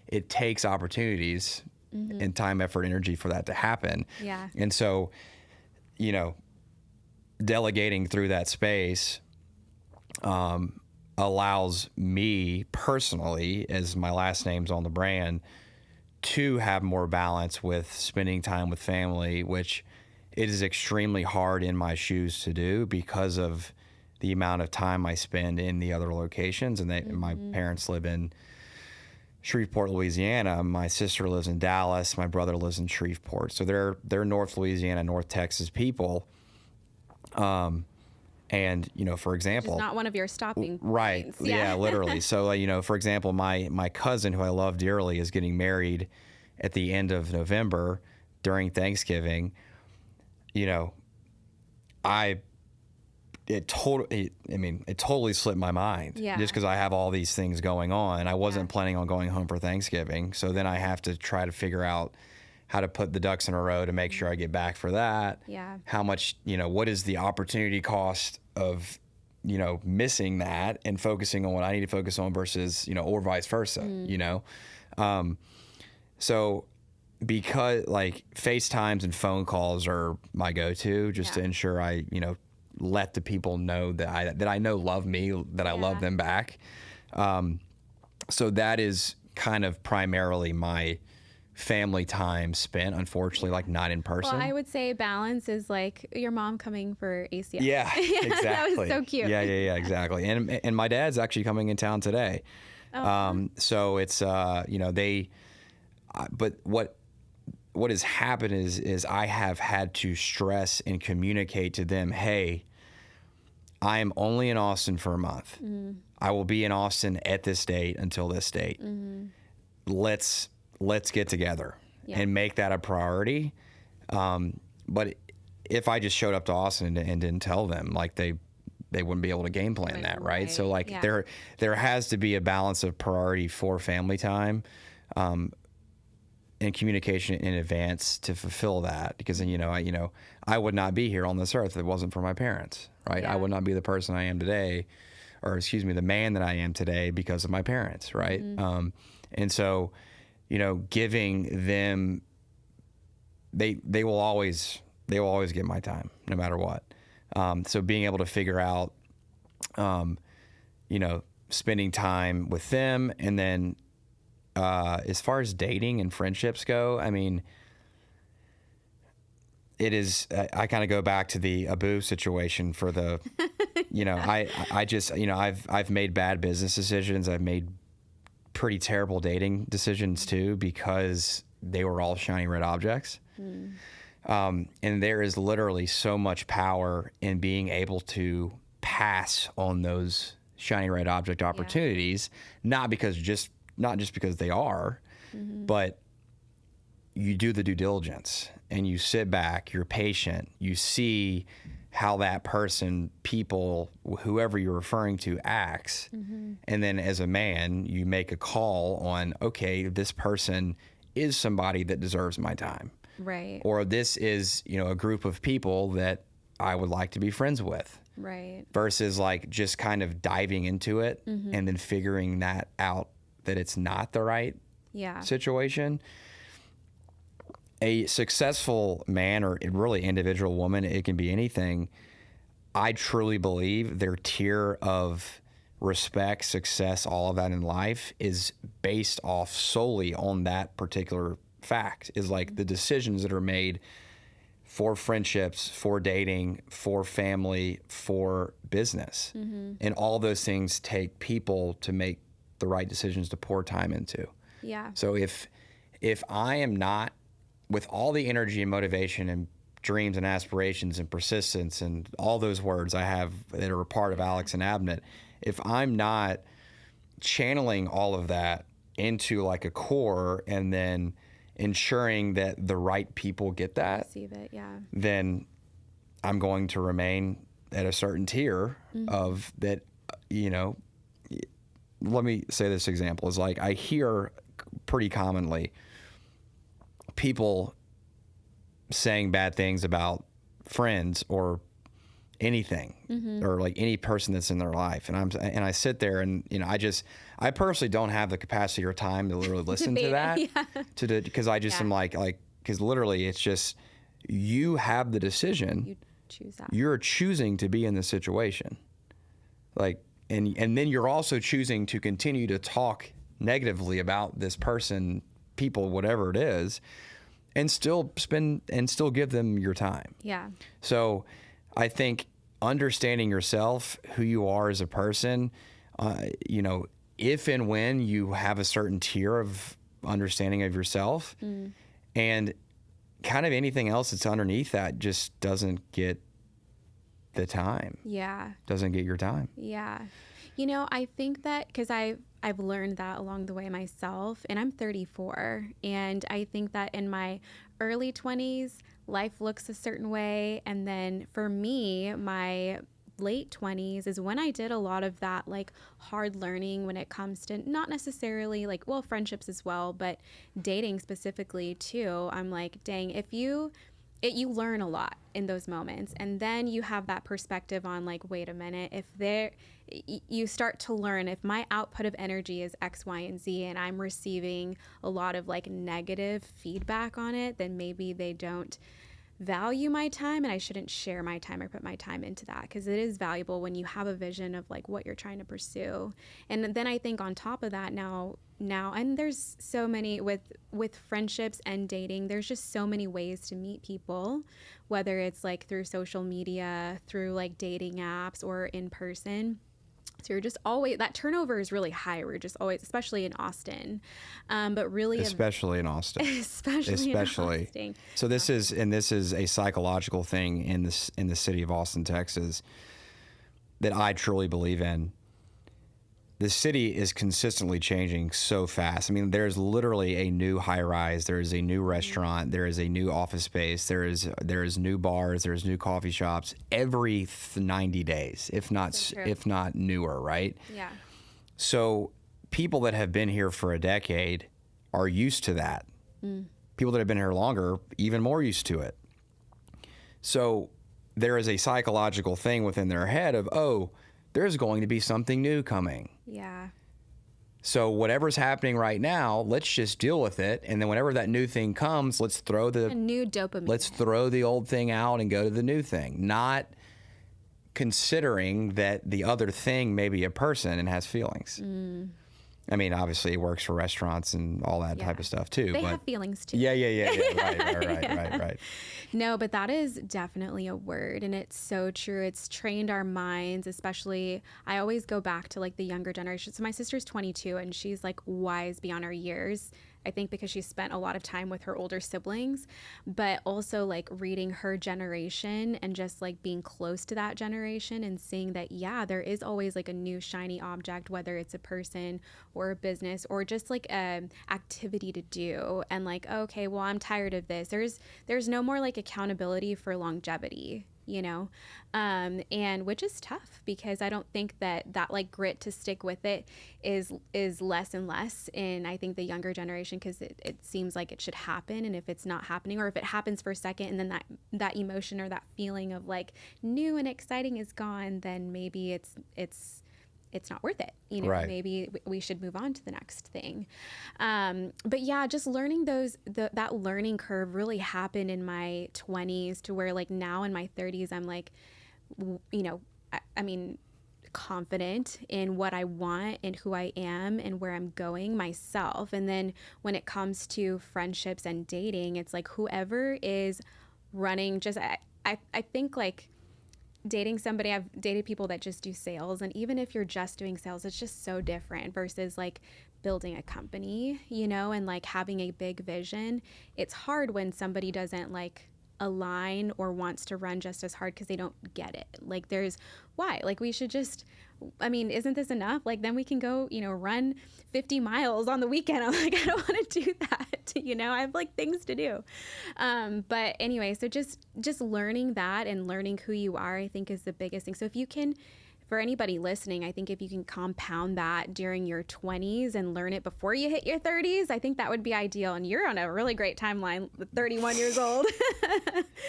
it takes opportunities and time, effort, energy for that to happen. And so, delegating through that space allows me personally, as my last name's on the brand, to have more balance with spending time with family, which it is extremely hard in my shoes to do because of the amount of time I spend in the other locations. And my parents live in Shreveport, Louisiana. My sister lives in Dallas. My brother lives in Shreveport. So they're North Louisiana, North Texas people. And, for Which is example, not one of your stopping right. points. Yeah, literally. So, for example, my cousin, who I love dearly, is getting married at the end of November during Thanksgiving. It totally slipped my mind, just because I have all these things going on. I wasn't planning on going home for Thanksgiving. So then I have to try to figure out how to put the ducks in a row to make sure I get back for that. Yeah. How much, what is the opportunity cost of, missing that and focusing on what I need to focus on versus, or vice versa, So because FaceTimes and phone calls are my go-to just to ensure I, let the people know that I know love me, that I love them back. So that is kind of primarily my family time spent, unfortunately, not in person. Well, I would say balance is like your mom coming for ACL. Yeah, exactly. That was so cute. Yeah, exactly. And my dad's actually coming in town today. So it's, but what has happened is I have had to stress and communicate to them, hey, I am only in Austin for a month. Mm-hmm. I will be in Austin at this date until this date. Mm-hmm. Let's get together and make that a priority. But if I just showed up to Austin and didn't tell them, they wouldn't be able to game plan that, right? So there has to be a balance of priority for family time. And communication in advance to fulfill that, because then I would not be here on this earth if it wasn't for my parents, right? Yeah. I would not be the person I am today, or the man that I am today because of my parents, right? Mm-hmm. And so, giving them, they will always get my time no matter what. So being able to figure out, spending time with them, and then. As far as dating and friendships go, it is, I kind of go back to the Abu situation for the, I just, I've made bad business decisions. I've made pretty terrible dating decisions too, because they were all shiny red objects. And there is literally so much power in being able to pass on those shiny red object opportunities, not just because they are, but you do the due diligence and you sit back, you're patient, you see how that person, people, whoever you're referring to acts. Mm-hmm. And then as a man, you make a call on, okay, this person is somebody that deserves my time. Right. Or this is, a group of people that I would like to be friends with. Right. Versus just kind of diving into it and then figuring that out, that it's not the right situation. A successful man, or really individual woman, it can be anything, I truly believe their tier of respect, success, all of that in life is based off solely on that particular fact, is the decisions that are made for friendships, for dating, for family, for business. Mm-hmm. And all those things take people to make the right decisions to pour time into. Yeah. So if I am not, with all the energy and motivation and dreams and aspirations and persistence and all those words I have that are a part of Alex and Inabnet, if I'm not channeling all of that into a core and then ensuring that the right people get that, receive it, then I'm going to remain at a certain tier of that, let me say this example is I hear pretty commonly people saying bad things about friends or anything, or any person that's in their life. And I sit there and, I personally don't have the capacity or time to literally listen to that, because I just am because literally it's just, you have the decision. You choose that. You're choosing to be in this situation. And then you're also choosing to continue to talk negatively about this person, people, whatever it is, and still give them your time. Yeah. So I think understanding yourself, who you are as a person, if and when you have a certain tier of understanding of yourself, and kind of anything else that's underneath that just doesn't get the time. Yeah. Doesn't get your time. Yeah. You know, I think that because I've learned that along the way myself, and I'm 34, and I think that in my early 20s, life looks a certain way, and then for me, my late 20s is when I did a lot of that like hard learning when it comes to not necessarily like, well, friendships as well, but dating specifically too. I'm like, dang, you learn a lot in those moments, and then you have that perspective on like, wait a minute, you start to learn if my output of energy is X, Y, and Z, and I'm receiving a lot of like negative feedback on it, then maybe they don't value my time, and I shouldn't share my time or put my time into that, because it is valuable when you have a vision of like what you're trying to pursue. And then I think on top of that now and there's so many with friendships and dating, there's just so many ways to meet people, whether it's like through social media, through like dating apps, or in person. So you're just always, that turnover is really high. We're just always, especially in Austin, but really, especially in Austin, especially. In Austin. So this is a psychological thing in the city of Austin, Texas, that I truly believe in. The city is consistently changing so fast. I mean, there's literally a new high rise. There is a new restaurant. There is a new office space. There is new bars. There's new coffee shops every 90 days, if not newer, right? Yeah. So people that have been here for a decade are used to that. People that have been here longer, even more used to it. So there is a psychological thing within their head of, oh, there's going to be something new coming. Yeah. So whatever's happening right now, let's just deal with it. And then whenever that new thing comes, let's throw a new dopamine. Let's throw the old thing out and go to the new thing. Not considering that the other thing may be a person and has feelings. I mean, obviously it works for restaurants and all that type of stuff too. They have feelings too. Yeah. Right. No, but that is definitely a word, and it's so true. It's trained our minds, especially, I always go back to like the younger generation. So my sister's 22 and she's like wise beyond her years. I think because she spent a lot of time with her older siblings, but also like reading her generation and just like being close to that generation and seeing that, yeah, there is always like a new shiny object, whether it's a person or a business or just like an activity to do. And like, okay, well, I'm tired of this. There's no more like accountability for longevity, you know, and which is tough because I don't think that like grit to stick with it is less and less in, I think, the younger generation, because it seems like it should happen, and if it's not happening, or if it happens for a second and then that emotion or that feeling of like new and exciting is gone, then maybe it's not worth it. You know, right. Maybe we should move on to the next thing. But yeah, just learning that learning curve really happened in my 20s to where like now in my 30s, I'm like, you know, I mean, confident in what I want and who I am and where I'm going myself. And then when it comes to friendships and dating, it's like whoever is running, just, I think like, dating somebody, I've dated people that just do sales, and even if you're just doing sales, it's just so different versus like building a company, you know, and like having a big vision. It's hard when somebody doesn't like align or wants to run just as hard because they don't get it. Like why? Like we should just, I mean, isn't this enough? Like then we can go, you know, run 50 miles on the weekend. I'm like, I don't want to do that. You know, I have like things to do. But anyway, so just learning that and learning who you are, I think is the biggest thing. So if you can, for anybody listening, I think if you can compound that during your 20s and learn it before you hit your 30s, I think that would be ideal. And you're on a really great timeline with 31 years old.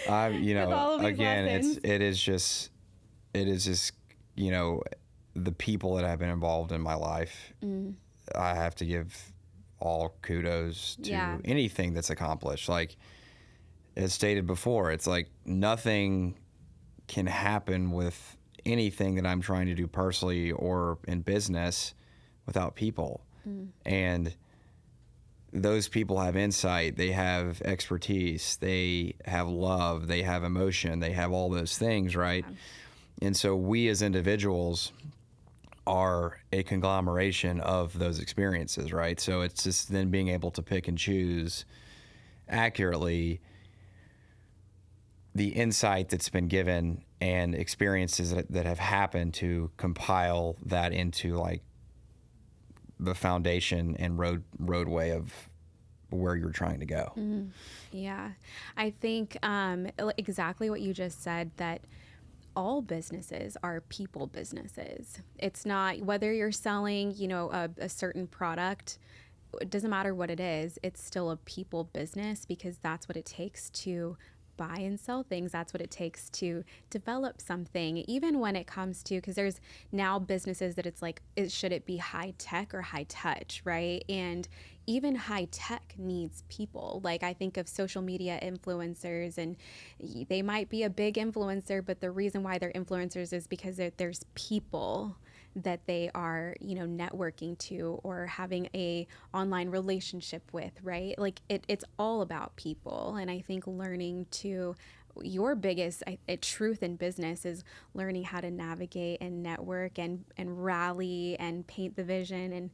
You know, again, it is just, you know, the people that have been involved in my life, I have to give all kudos to anything that's accomplished. Like as stated before, it's like nothing can happen with anything that I'm trying to do personally or in business without people. And those people have insight, they have expertise, they have love, they have emotion, they have all those things, right? And so we as individuals are a conglomeration of those experiences, right? So it's just then being able to pick and choose accurately the insight that's been given and experiences that have happened to compile that into like the foundation and roadway of where you're trying to go. Yeah, I think exactly what you just said, that all businesses are people businesses. It's not whether you're selling, a certain product. It doesn't matter what it is. It's still a people business, because that's what it takes to buy and sell things. That's what it takes to develop something, even when it comes to, because there's now businesses that it's like, should it be high tech or high touch, right? And even high tech needs people. Like, I think of social media influencers, and they might be a big influencer, but the reason why they're influencers is because there's people that they are, networking to or having a online relationship with, right? Like it's all about people. And I think learning to, your biggest truth in business is learning how to navigate and network and rally and paint the vision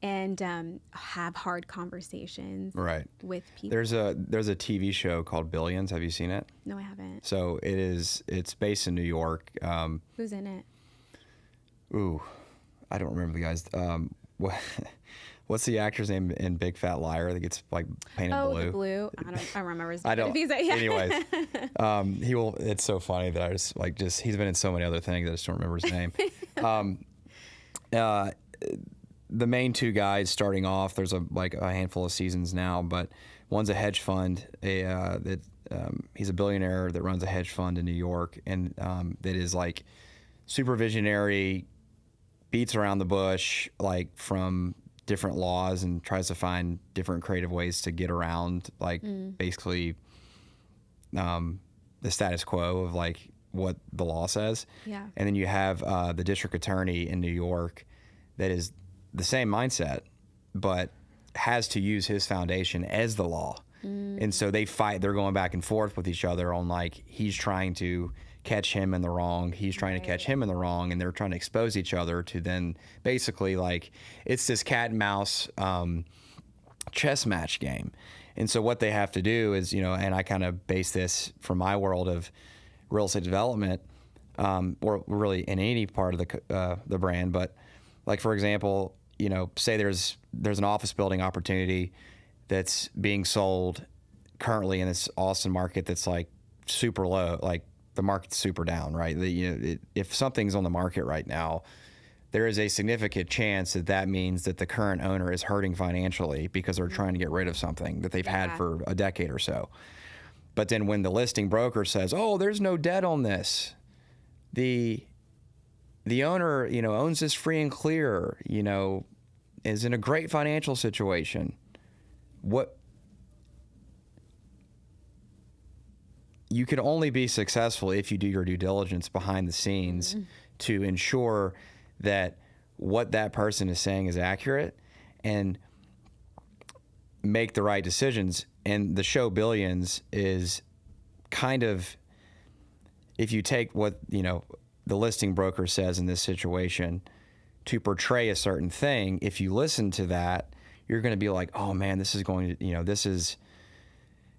and have hard conversations with people. There's a TV show called Billions. Have you seen it? No, I haven't. So it's based in New York. Who's in it? Ooh, I don't remember the guy's. What's the actor's name in Big Fat Liar that gets like painted blue? Oh, the blue. I don't remember his name. I don't. Anyways, he will. It's so funny that I just he's been in so many other things I just don't remember his name. The main two guys starting off. There's a handful of seasons now, but one's a hedge fund. He's a billionaire that runs a hedge fund in New York, and that is like super visionary, beats around the bush, like from different laws, and tries to find different creative ways to get around, basically the status quo of like what the law says. Yeah. And then you have the district attorney in New York that is the same mindset, but has to use his foundation as the law. And so they fight. They're going back and forth with each other on like, he's trying to catch him in the wrong, he's trying to catch him in the wrong, and they're trying to expose each other to then basically like it's this cat and mouse chess match game. And so what they have to do is, and I kind of base this from my world of real estate development, or really in any part of the brand, but like for example, say there's an office building opportunity that's being sold currently in this Austin market that's like super low, like the market's super down, right? If something's on the market right now, there is a significant chance that means that the current owner is hurting financially because they're trying to get rid of something that they've had for a decade or so. But then when the listing broker says, "Oh, there's no debt on this," the owner, owns this free and clear, is in a great financial situation. You can only be successful if you do your due diligence behind the scenes to ensure that what that person is saying is accurate and make the right decisions. And the show Billions is kind of, if you take what, the listing broker says in this situation to portray a certain thing, if you listen to that, you're going to be like, oh man, this is going to, this is,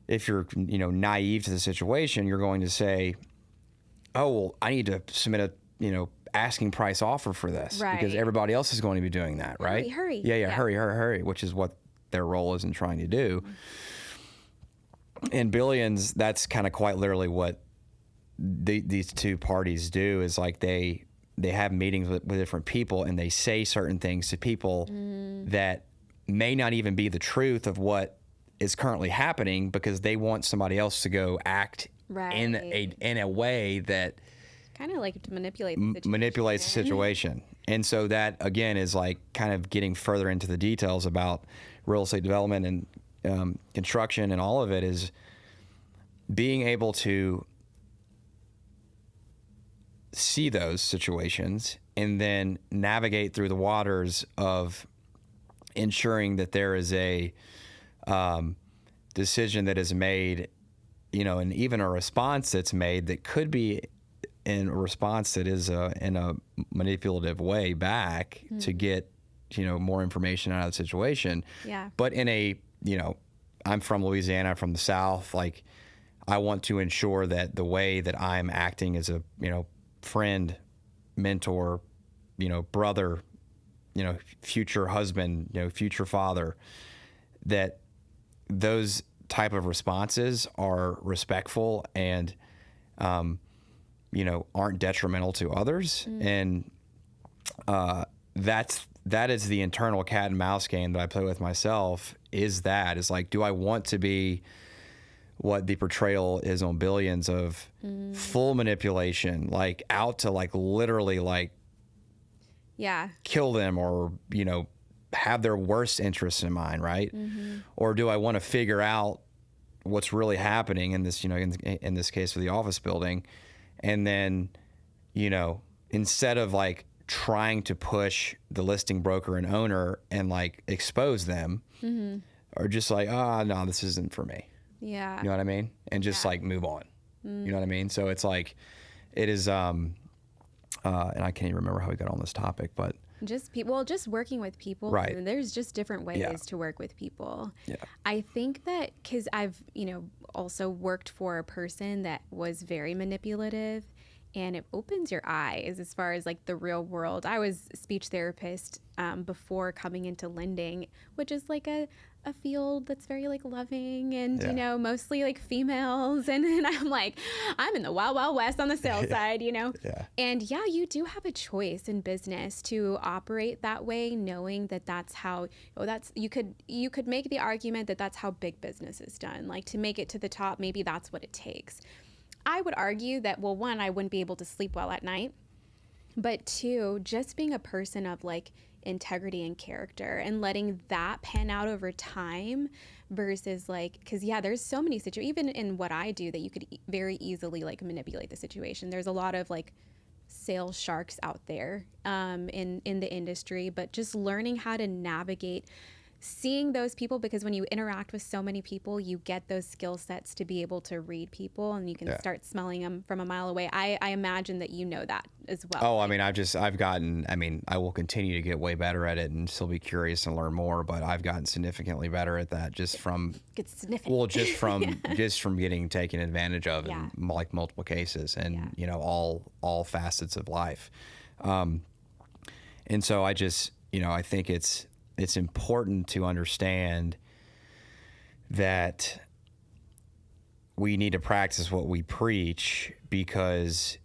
if you're, naive to the situation, you're going to say, oh, well, I need to submit a, asking price offer for this because everybody else is going to be doing that, right? Hurry. Yeah. Hurry, which is what their role is in trying to do. In Billions, that's kind of quite literally what these two parties do, is like they have meetings with different people, and they say certain things to people that may not even be the truth of what is currently happening, because they want somebody else to go act in a way that kind of like to manipulates the situation. And so that again is like kind of getting further into the details about real estate development and construction, and all of it is being able to see those situations and then navigate through the waters of ensuring that there is a decision that is made, and even a response that's made that could be in a response that is in a manipulative way back to get, more information out of the situation. Yeah. But in a, I'm from Louisiana, from the South, like I want to ensure that the way that I'm acting as a, friend, mentor, brother, future husband, future father, that those type of responses are respectful and, aren't detrimental to others. And that is the internal cat and mouse game that I play with myself. Is like, do I want to be what the portrayal is on Billions of full manipulation, like out to like literally like kill them or, have their worst interests in mind, right? Or do I want to figure out what's really happening in this, in this case of the office building, and then, instead of like trying to push the listing broker and owner and like expose them, or just like, no, this isn't for me. Yeah. You know what I mean? And just like move on. You know what I mean? So it's like, it is, and I can't even remember how we got on this topic, but just working with people. Right. And there's just different ways to work with people. Yeah. I think that because I've, also worked for a person that was very manipulative, and it opens your eyes as far as like the real world. I was a speech therapist before coming into lending, which is like a field that's very like loving and, mostly like females. And then I'm like, I'm in the wild, wild west on the sales side, Yeah. And you do have a choice in business to operate that way, knowing that that's how, you could make the argument that that's how big business is done. Like to make it to the top, maybe that's what it takes. I would argue that, well, one, I wouldn't be able to sleep well at night, but two, just being a person of like integrity and character and letting that pan out over time versus like, because there's so many situations, even in what I do, that you could very easily like manipulate the situation. There's a lot of like sales sharks out there in the industry, but just learning how to navigate seeing those people, because when you interact with so many people, you get those skill sets to be able to read people, and you can start smelling them from a mile away. I imagine that that as well. Oh, I mean, I will continue to get way better at it and still be curious and learn more, but I've gotten significantly better at that just from getting taken advantage of in like multiple cases and, all facets of life. And so I just, I think it's important to understand that we need to practice what we preach, because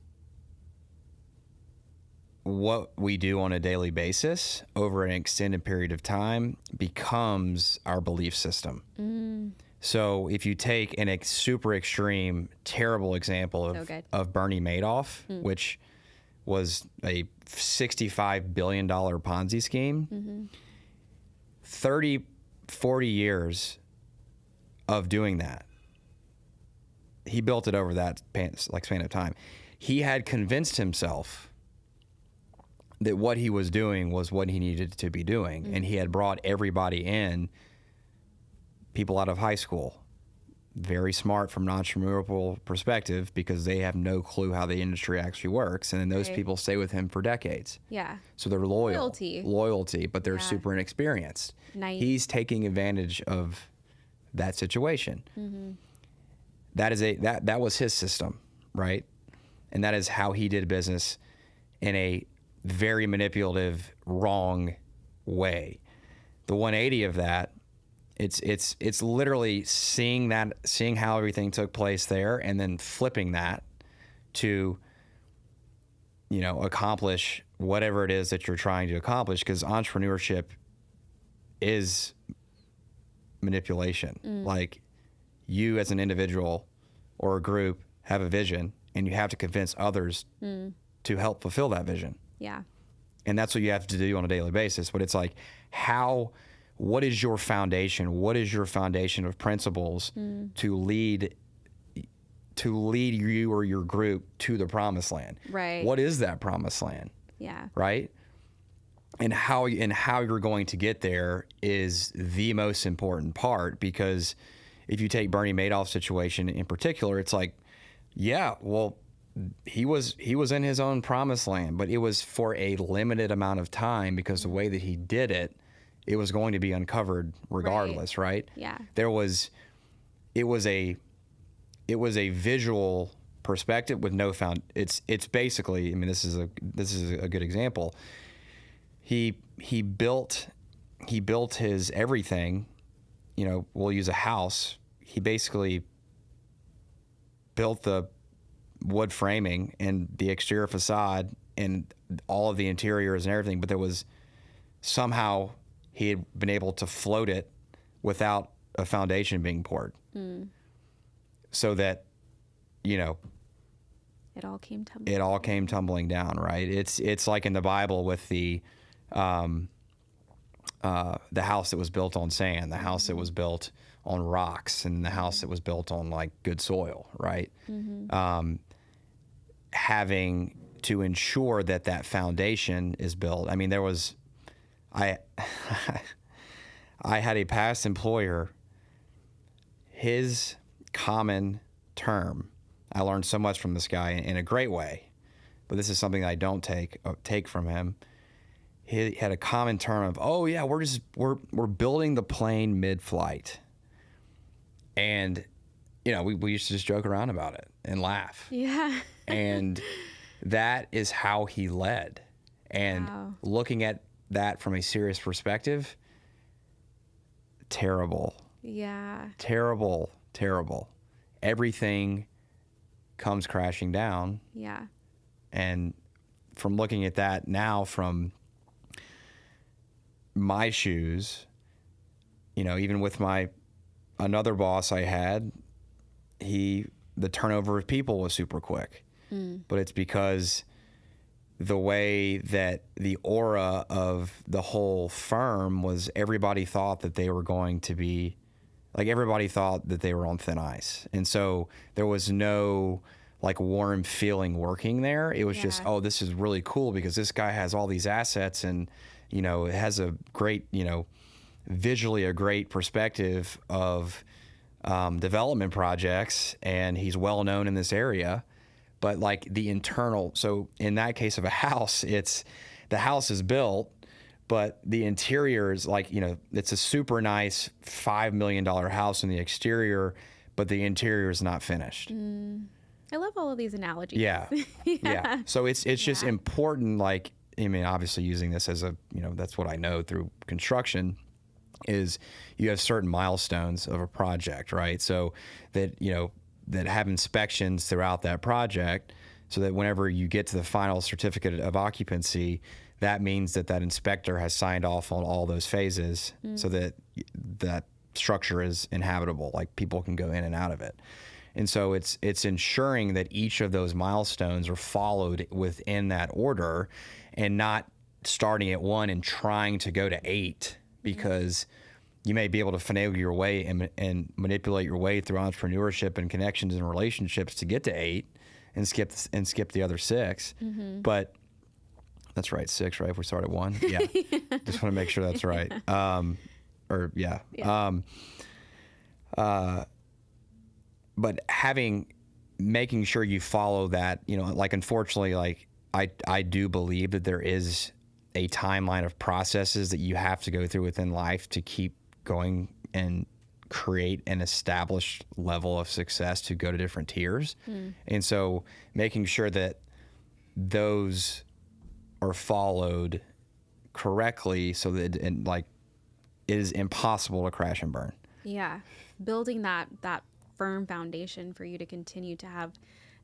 what we do on a daily basis over an extended period of time becomes our belief system. So if you take a super extreme, terrible example of Bernie Madoff, which was a $65 billion Ponzi scheme, 30, 40 years of doing that. He built it over that span of time. He had convinced himself that what he was doing was what he needed to be doing. And he had brought everybody in, people out of high school, very smart from an entrepreneurial perspective, because they have no clue how the industry actually works. And then those people stay with him for decades. Yeah. So they're loyalty, but they're super inexperienced. He's taking advantage of that situation. That was his system, right? And that is how he did business in a very manipulative, wrong way. The 180 of that, it's literally seeing how everything took place there, and then flipping that to, accomplish whatever it is that you're trying to accomplish, because entrepreneurship is manipulation. Like, you as an individual or a group have a vision, and you have to convince others to help fulfill that vision. Yeah. And that's what you have to do on a daily basis. But it's like, what is your foundation? What is your foundation of principles to lead you or your group to the promised land? Right. What is that promised land? Yeah. Right. And how you're going to get there is the most important part, because if you take Bernie Madoff's situation in particular, it's like, he was in his own promised land, but it was for a limited amount of time, because the way that he did it, it was going to be uncovered regardless, right? Yeah. It was a it was a visual perspective with no found. It's basically, I mean, this is a good example. He built his everything. You know, we'll use a house. He basically built the wood framing and the exterior facade and all of the interiors and everything, but there was somehow he had been able to float it without a foundation being poured. So that, you know, it all came tumbling down, right? It's like in the Bible with the house that was built on sand, the house that was built on rocks, and the house that was built on like good soil, right? Having to ensure that foundation is built. I mean, I had a past employer, his common term, I learned so much from this guy in a great way, but this is something that I don't take from him. He had a common term of, oh yeah, we're building the plane mid-flight. And, you know, we used to just joke around about it and laugh. Yeah. And that is how he led. And looking at that from a serious perspective, terrible. Yeah. Terrible. Everything comes crashing down. Yeah. And from looking at that now from my shoes, you know, even with another boss I had, the turnover of people was super quick. But it's because the way that the aura of the whole firm was, everybody thought that they were going to be, like, everybody thought that they were on thin ice. And so there was no like warm feeling working there. It was just, oh, this is really cool because this guy has all these assets and, you know, it has a great, you know, visually a great perspective of development projects, and he's well known in this area. But like the internal, so in that case of a house, the house is built, but the interior is like, you know, it's a super nice $5 million house in the exterior, but the interior is not finished. I love all of these analogies. Yeah. Yeah. So it's just important, like, I mean, obviously using this as a, you know, that's what I know through construction, is you have certain milestones of a project, right? So that, you know, that have inspections throughout that project, so that whenever you get to the final certificate of occupancy, that means that inspector has signed off on all those phases, so that that structure is inhabitable, like people can go in and out of it. And so it's ensuring that each of those milestones are followed within that order, and not starting at 1 and trying to go to 8, because you may be able to finagle your way and manipulate your way through entrepreneurship and connections and relationships to get to 8 and skip the other 6. But that's right, 6, right? If we start at 1, yeah. Just want to make sure that's right. But making sure you follow that, you know, like, unfortunately, like I do believe that there is a timeline of processes that you have to go through within life to keep going and create an established level of success to go to different tiers. And so making sure that those are followed correctly, so that it is impossible to crash and burn. Yeah. Building that firm foundation for you to continue to have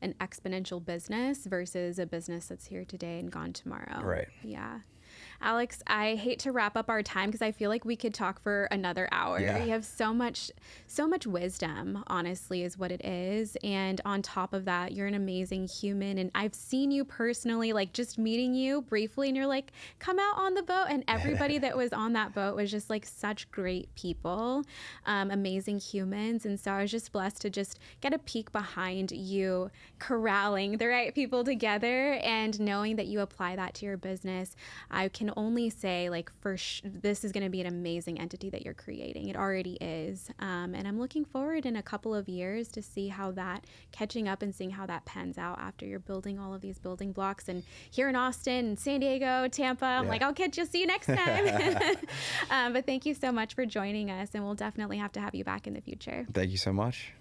an exponential business versus a business that's here today and gone tomorrow. Right. Yeah. Alex, I hate to wrap up our time because I feel like we could talk for another hour. Yeah. You have so much wisdom, honestly, is what it is. And on top of that, you're an amazing human. And I've seen you personally, like just meeting you briefly, and you're like, come out on the boat. And everybody that was on that boat was just like such great people, amazing humans. And so I was just blessed to just get a peek behind you corralling the right people together, and knowing that you apply that to your business. I can only say, like, this is going to be an amazing entity that you're creating. It already is. And I'm looking forward in a couple of years to see how that, catching up and seeing how that pans out after you're building all of these building blocks. And here in Austin, San Diego, Tampa, I'm like, I'll see you next time. But thank you so much for joining us. And we'll definitely have to have you back in the future. Thank you so much.